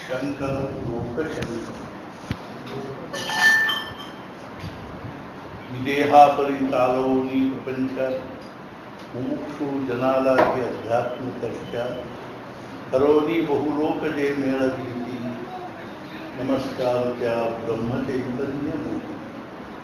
ಶಂಕರ ಲೋಕಶಂಕರ ವಿದೇಹಾಪರಿತಾಲೋನಿ ಪ್ರಪಂಚ ಮುಮುಕ್ಷು ಜನಾಲಾಗಿ ಆಧ್ಯಾತ್ಮಿಕಶ್ಚ ಕರೋನಿ ಬಹುಲೋಕಜೆ ಮೇಳದೀತಿ ನಮಸ್ಕಾರ ಬ್ರಹ್ಮ ಚೈತನ್ಯ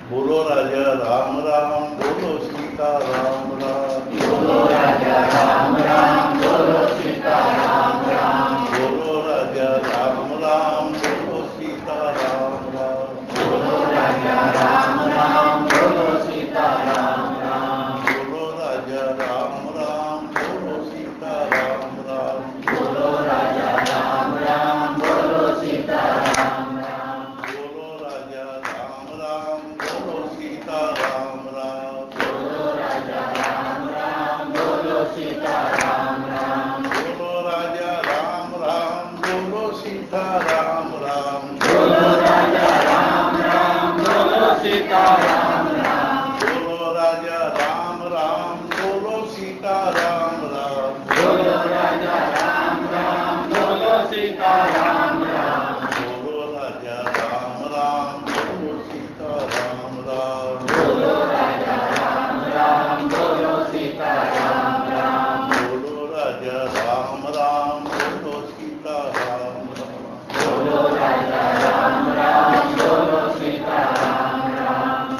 बोलो राजा राम राम बोलो सीता राम राम बोलो राजा राम राम बोलो सीता राम राम बोलो राजा राम राम बोलो सीता राम राम बोलो राजा राम राम बोलो सीता राम राम बोलो राजा राम राम बोलो सीता राम राम बोलो राजा राम राम बोलो सीता राम राम बोलो राजा राम राम बोलो सीता राम राम बोलो राजा राम राम बोलो सीता राम राम बोलो राजा राम राम बोलो सीता राम राम बोलो राजा राम राम बोलो सीता राम राम बोलो राजा राम राम बोलो सीता राम राम बोलो राजा राम राम बोलो सीता राम राम बोलो राजा राम राम बोलो सीता राम राम बोलो राजा राम राम बोलो सीता राम राम बोलो राजा राम राम बोलो सीता राम राम बोलो राजा राम राम बोलो सीता राम राम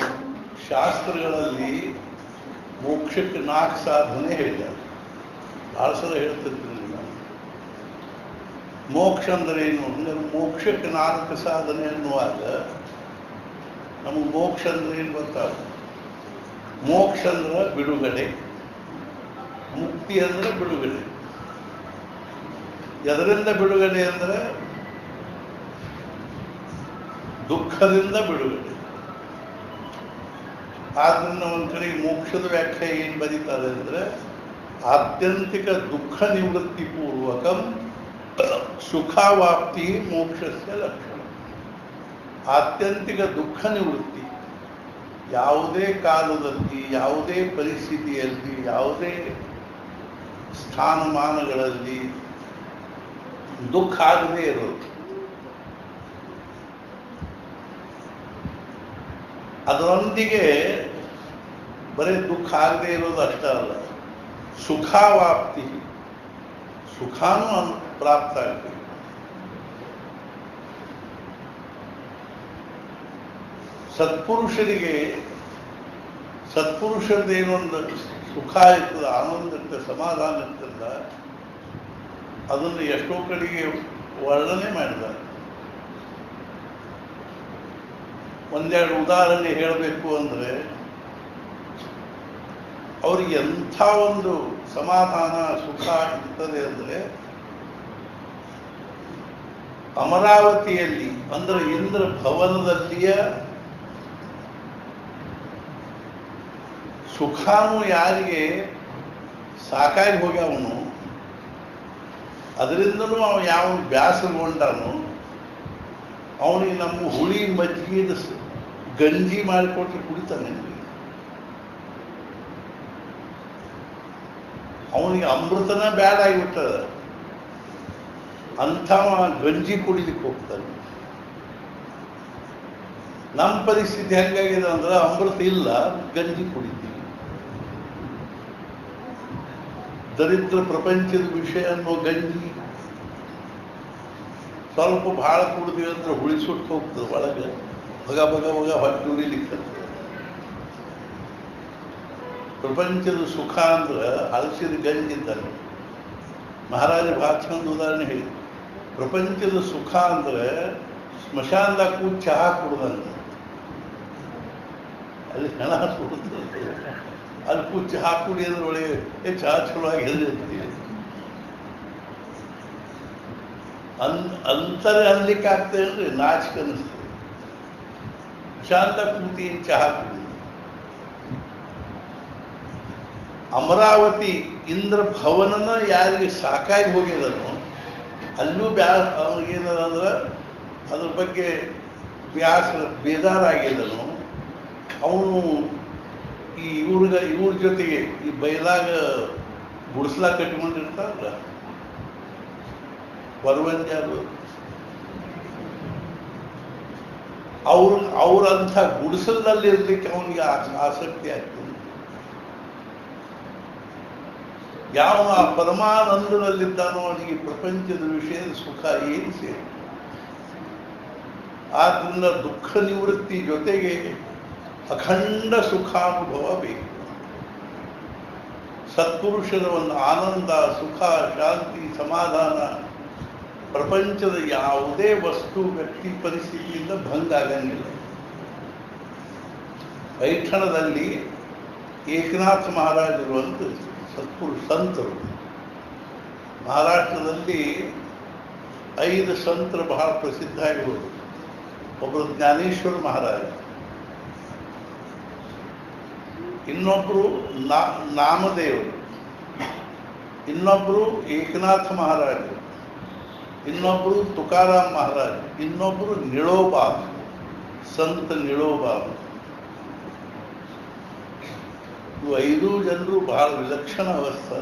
ಶಾಸ್ತ್ರಗಳಲ್ಲಿ ಮೋಕ್ಷಕ್ಕೆ 4 ಸಾಧನೆ ಹೇಳಿದ್ದಾರೆ. ಬಹಳ ಸಲ ಹೇಳ್ತಿರ್ತೀನಿ ನಾನು. ಮೋಕ್ಷ ಅಂದ್ರೆ ಏನು ಅಂದ್ರೆ ಮೋಕ್ಷಕ್ಕೆ 4 ಸಾಧನೆ ಅನ್ನುವಾಗ ನಮಗೆ ಮೋಕ್ಷ ಅಂದ್ರೆ ಏನು ಗೊತ್ತಾಗುತ್ತೆ. ಮೋಕ್ಷ ಅಂದ್ರೆ ಬಿಡುಗಡೆ, ಮುಕ್ತಿ ಅಂದ್ರೆ ಬಿಡುಗಡೆ. ಎದರಿಂದ ಬಿಡುಗಡೆ ಅಂದ್ರೆ ದುಃಖದಿಂದ ಬಿಡುಗಡೆ. ಆದ್ರಿಂದ ಒಂದು ಕಡೆ ಮೋಕ್ಷದ ವ್ಯಾಖ್ಯೆ ಏನು ಬರೀತಾರೆ ಅಂದ್ರೆ ಆತ್ಯಂತಿಕ ದುಃಖ ನಿವೃತ್ತಿ ಪೂರ್ವಕಂ ಸುಖಾವಾಪ್ತಿ ಮೋಕ್ಷಸ್ಯ ಲಕ್ಷಣ. ಆತ್ಯಂತಿಕ ದುಃಖ ನಿವೃತ್ತಿ ಯಾವುದೇ ಕಾಲದಲ್ಲಿ, ಯಾವುದೇ ಪರಿಸ್ಥಿತಿಯಲ್ಲಿ, ಯಾವುದೇ ಸ್ಥಾನಮಾನಗಳಲ್ಲಿ ದುಃಖ ಆಗದೇ ಇರೋದು. ಅದರೊಂದಿಗೆ ಬರೀ ದುಃಖ ಆಗದೆ ಇರೋದು ಅಷ್ಟೇ ಅಲ್ಲ, ಸುಖಾವಾಪ್ತಿ, ಸುಖಾನು ಪ್ರಾಪ್ತ ಆಗ್ತದೆ. ಸತ್ಪುರುಷರಿಗೆ ಸತ್ಪುರುಷರದೇನೊಂದು ಸುಖ ಇರ್ತದೆ, ಆನಂದ ಇರ್ತದೆ, ಸಮಾಧಾನ ಇರ್ತದ, ಅದನ್ನು ಎಷ್ಟೋ ಕಡೆಗೆ ವರ್ಣನೆ ಮಾಡಿದ್ದಾರೆ. ಒಂದೆರಡು ಉದಾಹರಣೆ ಹೇಳಬೇಕು ಅಂದರೆ ಅವ್ರಿಗೆ ಎಂಥ ಒಂದು ಸಮಾಧಾನ ಸುಖ ಇರ್ತದೆ ಅಂದರೆ ಅಮರಾವತಿಯಲ್ಲಿ ಅಂದ್ರೆ ಇಂದ್ರ ಭವನದಲ್ಲಿಯ ಸುಖಾನು ಯಾರಿಗೆ ಸಾಕಾಗಿ ಹೋಗ್ಯಾವನು, ಅದರಿಂದಲೂ ಅವ ಯಾವ ಬ್ಯಾಸರಗೊಂಡನು, ಅವನಿಗೆ ನಮ್ಮ ಹುಳಿ ಮಜ್ಜಿಗೆದ ಗಂಜಿ ಮಾಡಿಕೊಟ್ರೆ ಕುಡಿತಾನೆ. ಅವನಿಗೆ ಅಮೃತನ ಬ್ಯಾಡ ಆಗಿಬಿಟ್ಟದ, ಅಂಥವ ಗಂಜಿ ಕುಡಿಲಿಕ್ಕೆ ಹೋಗ್ತಾನೆ. ನಮ್ಮ ಪರಿಸ್ಥಿತಿ ಹೆಂಗಾಗಿದೆ ಅಂದ್ರೆ ಅಮೃತ ಇಲ್ಲ, ಗಂಜಿ ಕುಡಿತೀವಿ. ದರಿದ್ರ ಪ್ರಪಂಚದ ವಿಷಯ ಅನ್ನೋ ಗಂಜಿ ಸ್ವಲ್ಪ ಭಾಳ ಕುಡಿದ್ವಿ ಅಂದ್ರೆ ಹುಳಿ ಸುಟ್ಟು ಹೋಗ್ತದೆ ಒಳಗೆ, ಬಗ ಬಗ ಬಗ ಹೊಟ್ಟೆ ಉರಿಲಿಕ್ಕೆ. ಪ್ರಪಂಚದ ಸುಖ ಅಂದ್ರೆ ಹಲಸಿದ ಗಂಜಿದ್ದಾನೆ. ಮಹಾರಾಜ ಭಾಳ ಚಂದ ಉದಾಹರಣೆ ಹೇಳಿ. ಪ್ರಪಂಚದ ಸುಖ ಅಂದ್ರೆ ಸ್ಮಶಾನದಾಗ ಕೂತ್ ಚಹಾ ಕುಡ್ದಂಗೆ. ಅಲ್ಲಿ ಹೆಣ ಸುಡುತ್ತೆ, ಅಲ್ಲಿ ಕೂತ್ ಚಹಾ ಕುಡಿಯೋದ್ರೊಳಗೆ ಚಹಾ ಚಲೋ ಆಗಿ ಹೇಳಿರ್ತೀವಿ. ಅಂತಾರೆ ಅನ್ಲಿಕ್ಕೆ ಆಗ್ತದೆ ಅಂದ್ರೆ ನಾಚಿಕೆ ಅನ್ನಿಸ್ತದೆ. ಶಾಂತ ಕೂತಿ ಚಹಾ ಕುಡಿ. ಅಮರಾವತಿ ಇಂದ್ರ ಭವನನ ಯಾರಿಗೆ ಸಾಕಾಗಿ ಹೋಗಿದನು, ಅಲ್ಲೂ ಅವ್ರಿಗೇನಂದ್ರೆ ಅದ್ರ ಬಗ್ಗೆ ಬೇಜಾರಾಗಿದ್ದನು. ಅವನು ಇವ್ರ ಜೊತೆಗೆ ಈ ಬೈಲಾಗ ಗುಡಿಸ್ಲಾ ಕಟ್ಕೊಂಡಿರ್ತಾರಲ್ಲ, ಪರ್ವಂಜಾರು ಅವರಂಥ ಗುಡಿಸಲಲ್ಲಿ ಇರ್ಲಿಕ್ಕೆ ಅವನಿಗೆ ಆಸಕ್ತಿ ಆಗ್ತದೆ. ಯಾವ ಆ ಪರಮಾನಂದದಲ್ಲಿದ್ದಾನೋ ಅವನಿಗೆ ಪ್ರಪಂಚದ ವಿಷಯದ ಸುಖ ಏನು ಸೇರಿ. ಆದ್ರಿಂದ ದುಃಖ ನಿವೃತ್ತಿ ಜೊತೆಗೆ ಅಖಂಡ ಸುಖಾನುಭವ ಬೇಕು. ಸತ್ಪುರುಷರ ಒಂದು ಆನಂದ, ಸುಖ, ಶಾಂತಿ, ಸಮಾಧಾನ ಪ್ರಪಂಚದ ಯಾವುದೇ ವಸ್ತು, ವ್ಯಕ್ತಿ, ಪರಿಸ್ಥಿತಿಯಿಂದ ಭಂಗ ಆಗಂಗಿಲ್ಲ. ಐಕ್ಷಣದಲ್ಲಿ ಏಕನಾಥ ಮಹಾರಾಜರು ಅಂತ ಸತ್ಪುರುಷ ಸಂತರು. ಮಹಾರಾಷ್ಟ್ರದಲ್ಲಿ 5 ಸಂತರು ಬಹಳ ಪ್ರಸಿದ್ಧ ಆಗಿರೋದು. ಒಬ್ಬರು ಜ್ಞಾನೇಶ್ವರ ಮಹಾರಾಜ, ಇನ್ನೊಬ್ಬರು ನಾಮದೇವರು, ಇನ್ನೊಬ್ಬರು ಏಕನಾಥ ಮಹಾರಾಜರು, ಇನ್ನೊಬ್ಬರು ತುಕಾರಾಮ್ ಮಹಾರಾಜ್, ಇನ್ನೊಬ್ಬರು ನಿಳೋಬಾಬ್, ಸಂತ ನಿಳೋಬಾಬ್. ಇವು 5 ಜನರು ಬಹಳ ವಿಲಕ್ಷಣ ಅವಸ್ಥೆ.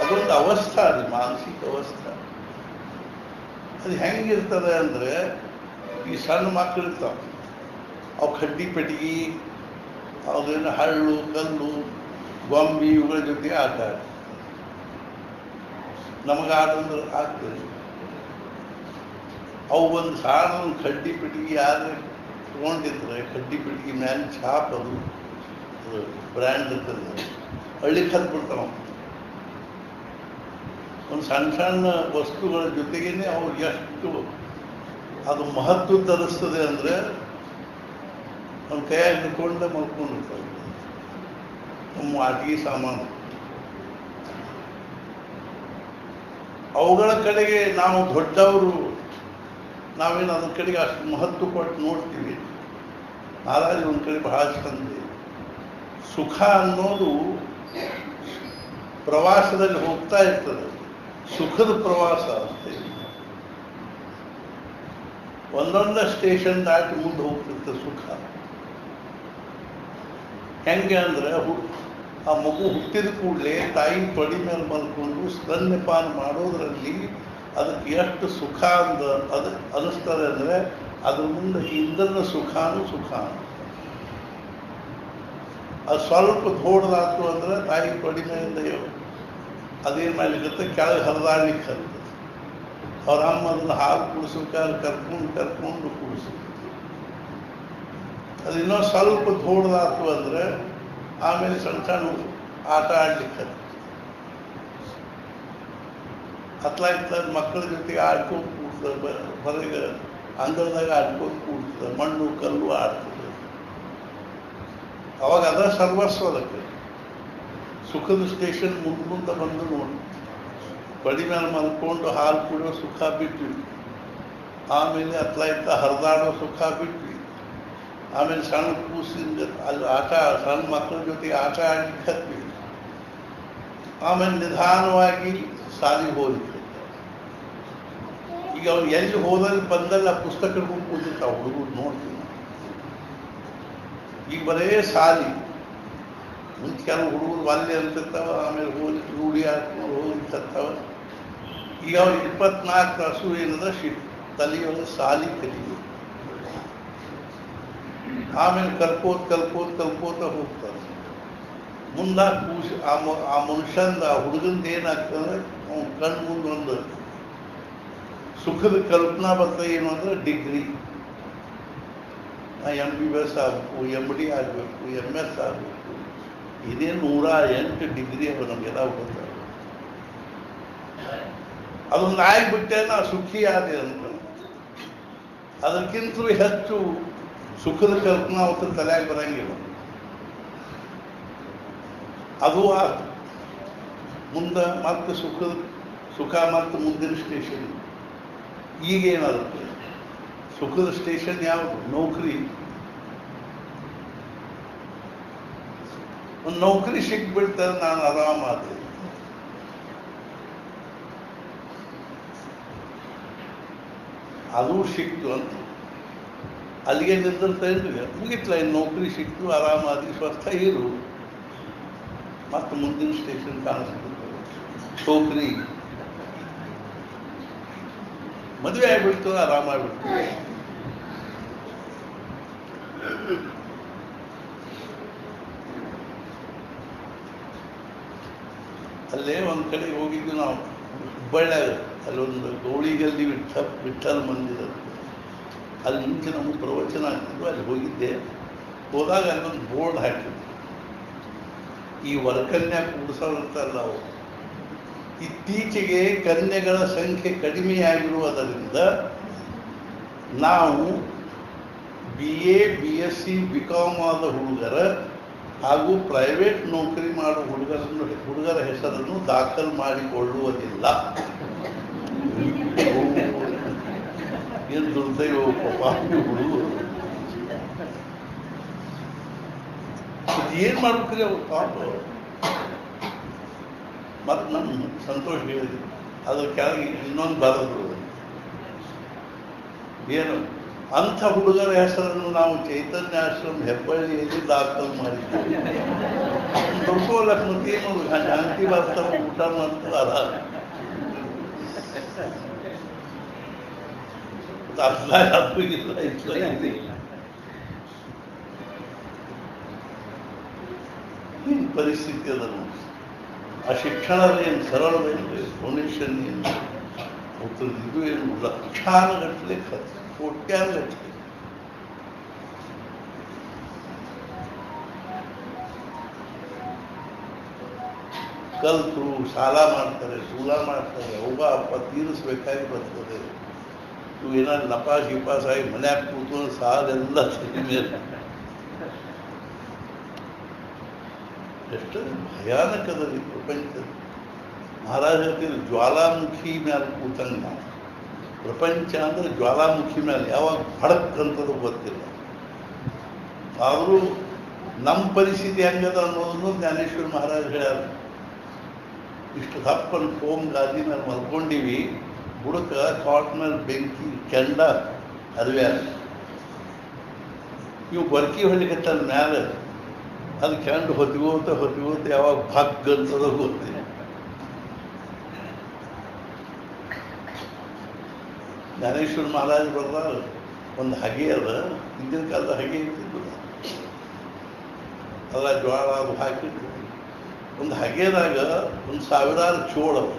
ಅದೊಂದು ಅವಸ್ಥೆ, ಅದು ಮಾನಸಿಕ ಅವಸ್ಥೆ. ಅದು ಹೆಂಗಿರ್ತದೆ ಅಂದರೆ, ಈ ಸಣ್ಣ ಮಕ್ಕಳು ಇರ್ತಾವೆ, ಅವು ಕಡ್ಡಿ ಪೆಟ್ಟಿಗೆ, ಅವೇನು ಹಳ್ಳು, ಕಲ್ಲು, ಗೊಂಬಿ ಇವುಗಳ ಜೊತೆ ಆಟ ಆಡ್ತಾರೆ. ನಮಗೆ ಆಡಂದ್ರೆ ಆಗ್ತದೆ. ಅವು ಒಂದು ಸಾಣ ಕಡ್ಡಿ ಪೆಟ್ಟಿಗೆ ಯಾರು ತಗೊಂಡಿದ್ರೆ, ಕಡ್ಡಿ ಪೆಟ್ಟಿಗೆ ಮ್ಯಾಲೆ ಛಾಪ್ ಅದು ಬ್ರ್ಯಾಂಡ್ ಇರ್ತದೆ, ಹಳ್ಳಿ ಕಲ್ಬಿಡ್ತಾವ. ಒಂದು ಸಣ್ಣ ಸಣ್ಣ ವಸ್ತುಗಳ ಜೊತೆಗೇನೆ ಅವ್ರು ಎಷ್ಟು ಅದು ಮಹತ್ವ ತರಿಸ್ತದೆ ಅಂದರೆ, ಅವ್ನ ಕೈಯಾಗಿ ಹಿಡ್ಕೊಂಡೆ ಮಲ್ಕೊಂಡಿರ್ತಾರೆ. ನಮ್ಮ ಆಟಿಕೆ ಸಾಮಾನು ಅವುಗಳ ಕಡೆಗೆ ನಾವು ದೊಡ್ಡವರು, ನಾವೇನು ಅದ್ರ ಕಡೆಗೆ ಅಷ್ಟು ಮಹತ್ವ ಕೊಟ್ಟು ನೋಡ್ತೀವಿ. ಮಹಾರಾಜ ಒಂದು ಕಡೆ ಬಹಳ ಚಂದ. ಸುಖ ಅನ್ನೋದು ಪ್ರವಾಸದಲ್ಲಿ ಹೋಗ್ತಾ ಇರ್ತದೆ, ಸುಖದ ಪ್ರವಾಸ ಅಂತ. ಒಂದೊಂದು ಸ್ಟೇಷನ್ ದಾಟಿ ಮುಂದೆ ಹೋಗ್ತಿರ್ತದೆ ಸುಖ. ಹೆಂಗೆ ಅಂದ್ರೆ, ಆ ಮಗು ಹುಟ್ಟಿದ ಕೂಡಲೇ ತಾಯಿ ತೊಡಿ ಮೇಲೆ ಮಲ್ಕೊಂಡು ಸ್ತನ್ಯಪಾನ ಮಾಡೋದ್ರಲ್ಲಿ ಅದಕ್ಕೆ ಎಷ್ಟು ಸುಖ ಅದು ಅನಿಸ್ತದೆ ಅಂದರೆ, ಅದ್ರ ಮುಂದೆ ಇಂದ್ರನ ಸುಖಾನು ಸುಖ. ಅದು ಸ್ವಲ್ಪ ದೊಡ್ಡದಾಯ್ತು ಅಂದ್ರೆ ತಾಯಿ ತೊಡಿ ಮೇಲಿಂದ ಅದೇನು ಮಾಡ್ಲಿಕ್ಕೆ ಕೆಳಗೆ ಹರಿದಾಡ್ಲಿಕ್ಕೆ ಹರಿದ. ಅವ್ರ ಅಮ್ಮ ಅದನ್ನು ಹಾಲು ಕುಡಿಸ್ಬೇಕಾದ್ರೆ ಕರ್ಕೊಂಡು ಕುಡಿಸು. ಅದು ಇನ್ನೊಂದು ಸ್ವಲ್ಪ ದೊಡ್ಡದಾಯ್ತು ಅಂದ್ರೆ ಆಮೇಲೆ ಸಣ್ಣ ಸಣ್ಣ ಆಟ ಆಡ್ಲಿಕ್ಕೆ ಹತ್ತಲಾಗ್ತದೆ. ಮಕ್ಕಳ ಜೊತೆಗೆ ಆಡ್ಕೊಂಡು ಕೂಡ್ತದೆ, ಹೊರಗೆ ಅಂಗಳದಾಗ ಆಡ್ಕೊಂಡು ಕೂಡ್ತದೆ, ಮಣ್ಣು ಕಲ್ಲು ಆಡ್ತದೆ. ಅವಾಗ ಅದ ಸರ್ವಸ್ವ ಅದಕ್ಕೆ. ಸುಖದ ಸ್ಟೇಷನ್ ಮುಂದೆ ಬಂದು ನೋಡಿ, ಬಡಿ ಮೇಲೆ ಮಲ್ಕೊಂಡು ಹಾಲು ಕುಡಿಯೋ ಸುಖ ಬಿಟ್ವಿ. ಆಮೇಲೆ ಹತ್ತಲಾಯ್ತ ಹರಿದಾಡೋ ಸುಖ ಬಿಟ್ವಿ. ಆಮೇಲೆ ಸಣ್ಣ ಕೂಸಿಂದ ಅಲ್ಲಿ ಸಣ್ಣ ಮಕ್ಕಳ ಜೊತೆಗೆ ಆಟ ಆಡ್ಲಿಕ್ಕೆ ಹತ್ವಿ. ಆಮೇಲೆ ನಿಧಾನವಾಗಿ ಸಾಲಿಗೆ ಹೋಗ್ಲಿಕ್ಕೆ. ಈಗ ಅವ್ನು ಎಲ್ಲಿ ಹೋದಲ್ಲಿ ಬಂದಲ್ಲಿ ಆ ಪುಸ್ತಕ ಹಿಡ್ಕೊಂಡು ಕೂತಿರ್ತಾವ ಹುಡುಗರು ನೋಡ್ತೀವಿ. ಈಗ ಬರೇ ಸಾಲಿ. ಮುಂಚೆ ಕೆಲವು ಹುಡುಗರು ವಾಲ್ಯ ಅಂತಿರ್ತಾವ, ಆಮೇಲೆ ಹೋಗಿ ರೂಢಿ ಹಾಕೊಂಡು ಹೋಗ್ಲಿಕ್ಕತ್ತಾವ. ಈಗ ಅವ್ರು 24 ತಾಸು ಏನದ ತಲೆಯೊಳಗೆ ಸಾಲಿ ಕಲಿಯುವುದು. ಆಮೇಲೆ ಕಲ್ಕೋತ ಹೋಗ್ತಾರೆ. ಮುಂದೆ ಕೂಸಿ ಆ ಮನುಷ್ಯಂದ ಆ ಹುಡುಗಂದ ಏನಾಗ್ತದೆ, ಅವ್ನ ಕಣ್ಣು ಮುಂದೆ ಒಂದು ಸುಖದ ಕಲ್ಪನಾ ಬರ್ತದೆ. ಏನು ಅಂದ್ರೆ ಡಿಗ್ರಿ, MBBS ಆಗಬೇಕು, MD ಆಗಬೇಕು, MS ಆಗಬೇಕು. ಇದೇ 108 ಡಿಗ್ರಿ ಅವ ನಮಗೆಲ್ಲ ಗೊತ್ತಾಗ. ಅದೊಂದು ಆಗ್ಬಿಟ್ಟೆ ನಾ ಸುಖಿ ಆದೆ ಅಂತ. ಅದಕ್ಕಿಂತಲೂ ಹೆಚ್ಚು ಸುಖದ ಕಲ್ಪನಾ ಅವತ್ತು ತಲೆಯಾಗಿ ಬರಂಗಿಲ್ಲ. ಅದು ಆಯ್ತು. ಮುಂದೆ ಮತ್ತೆ ಸುಖ ಮತ್ತು ಮುಂದಿನ ಸ್ಟೇಷನ್. ಈಗೇನಾಗುತ್ತೆ, ಸುಖದ ಸ್ಟೇಷನ್ ಯಾವುದು? ನೌಕರಿ. ಒಂದು ನೌಕರಿ ಸಿಕ್ಬಿಡ್ತಾರೆ, ನಾನು ಆರಾಮಾದೆ. ಅದು ಸಿಕ್ತು ಅಂತ ಅಲ್ಲಿಗೆ ನಿಂತಿರ್ತಾ ಇದ್ವಿ. ಮುಗಿತ್ಲ, ಇನ್ನು ನೌಕರಿ ಸಿಕ್ತು, ಆರಾಮಾದಿ, ಸ್ವಸ್ಥ ಇರು. ಮತ್ತು ಮುಂದಿನ ಸ್ಟೇಷನ್ ಕಾಣಿಸ್ಬಿಡ್ತದೆ. ನೌಕರಿ ಮದುವೆ ಆಗ್ಬಿಡ್ತು, ಆರಾಮಾಗ್ಬಿಡ್ತು. ಅಲ್ಲೇ ಒಂದು ಕಡೆ ಹೋಗಿದ್ವಿ ನಾವು, ಹುಬ್ಬಳ್ಳಿಯಾಗ. ಅಲ್ಲೊಂದು ಗೌಳಿಗಲ್ಲಿ ವಿಠಲ್ ಮಂದಿರ, ಅಲ್ಲಿ ಮುಂಚೆ ನಮಗೆ ಪ್ರವಚನ ಆಗ್ತಿದ್ವು. ಅಲ್ಲಿ ಹೋಗಿದ್ದೆ. ಹೋದಾಗ ಅಲ್ಲೊಂದು ಬೋರ್ಡ್ ಹಾಕಿದ್ವಿ, ಈ ವರಕನ್ಯಾ ಕೂಡಿಸೋರ್ತಾರಲ್ಲ ಅವರು, ಇತ್ತೀಚೆಗೆ ಕನ್ಯೆಗಳ ಸಂಖ್ಯೆ ಕಡಿಮೆಯಾಗಿರುವುದರಿಂದ ನಾವು BA BSc BCom ಆದ ಹುಡುಗರ ಹಾಗೂ ಪ್ರೈವೇಟ್ ನೌಕರಿ ಮಾಡುವ ಹುಡುಗರ ಹೆಸರನ್ನು ದಾಖಲು ಮಾಡಿಕೊಳ್ಳುವುದಿಲ್ಲ. ಏನು ದುರ್ದೈವ ಪಾಪ ಹುಡುಗರು. ಏನು ಮಾಡ್ಬೇಕ್ರಿ ಅವ್ರು ಪಾಪ. ಮತ್ತು ನಮ್ಮ ಸಂತೋಷ ಹೇಳಿದ್ರು, ಅದ್ರ ಕೆಳಗೆ ಇನ್ನೊಂದು ಬರೋದು ಏನು, ಅಂಥ ಹುಡುಗರ ಹೆಸರನ್ನು ನಾವು ಚೈತನ್ಯ ಆಶ್ರಮ ಹೆಬ್ಬಳ್ಳಿಯಲ್ಲಿ ದಾಖಲು ಮಾಡಿದ್ದೇವೆ. ದುರ್ಗೋಲಕ್ಕೆ ಮತ್ತೇನು ಶಾಂತಿ ಬರ್ತಾವ, ಊಟ ಮಾಡ್ತಾರ, ಅದು ಇಲ್ಲ ಏನು ಪರಿಸ್ಥಿತಿ ಅದನ್ನು. ಆ ಶಿಕ್ಷಣದ ಏನು ಸರಳವೇನು, ಡೊನೇಷನ್ ಏನು, ಇದು ಏನು ಲಕ್ಷಾನುಗಟ್ಟಲೆ ಖರ್ಚು, ಕೋಟ್ಯಾನುಗಟ್ಟಲೆ. ಕಲ್ತು ಸಾಲ ಮಾಡ್ತಾರೆ, ಸೂಲ ಮಾಡ್ತಾರೆ, ಅವ್ಗ ಅಪ್ಪ ತೀರಿಸ್ಬೇಕಾಗಿ ಬರ್ತದೆ. ಇವು ಏನಾದ್ರು ನಪಾಸ್ ಗಿಪಾಸ್ ಆಗಿ ಮನ್ಯಾಗ ಕೂತು ಸಾಲೆಲ್ಲ ಸರಿ ಮೇಲೆ. ಎಷ್ಟು ಭಯಾನಕದಲ್ಲಿ ಪ್ರಪಂಚದಲ್ಲಿ. ಮಹಾರಾಜ ಹೇಳ್ತೀವಿ, ಜ್ವಾಲಾಮುಖಿ ಮೇಲೆ ಕೂತಂಗೆ ನಾವು. ಪ್ರಪಂಚ ಅಂದ್ರೆ ಜ್ವಾಲಾಮುಖಿ ಮೇಲೆ ಯಾವಾಗ ಭಡಕ್ ಅಂತದ್ದು ಗೊತ್ತಿಲ್ಲ. ಆದರೂ ನಮ್ಮ ಪರಿಸ್ಥಿತಿ ಹೆಂಗದ ಅನ್ನೋದನ್ನು ಜ್ಞಾನೇಶ್ವರ ಮಹಾರಾಜ ಹೇಳ್ಯಾರ. ಇಷ್ಟು ದಪ್ಪನ ಫೋಮ್ ಗಾದಿ ಮೇಲೆ ಮಲ್ಕೊಂಡಿವಿ, ಬುಡಕ ಕಾಟ್ ಮೇಲೆ ಬೆಂಕಿ ಕೆಂಡ ಅರಿವ್ಯಾರ. ಇವು ಬರ್ಕಿ ಹೊಲಿಕತ್ತಲ್ಲ ಮ್ಯಾಲೆ, ಅದು ಕೆಂಡು ಹೊತ್ತಿಗೋತ ಯಾವಾಗ ಭಗ್ ಅಂತದ ಗೊತ್ತಿಲ್ಲ. ಜ್ಞಾನೇಶ್ವರ ಮಹಾರಾಜ್ ಬರ್ದ ಒಂದು ಹಗೆ ಅದ, ಹಿಂದಿನ ಕಾಲದ ಹಗೆ ಇರ್ತಿದ್ದು ಅಲ್ಲ, ಜ್ವಾಳ ಅದು ಹಾಕಿದ್ರು. ಒಂದು ಹಗೆದಾಗ 1000 ಚೋಳ ಅವ.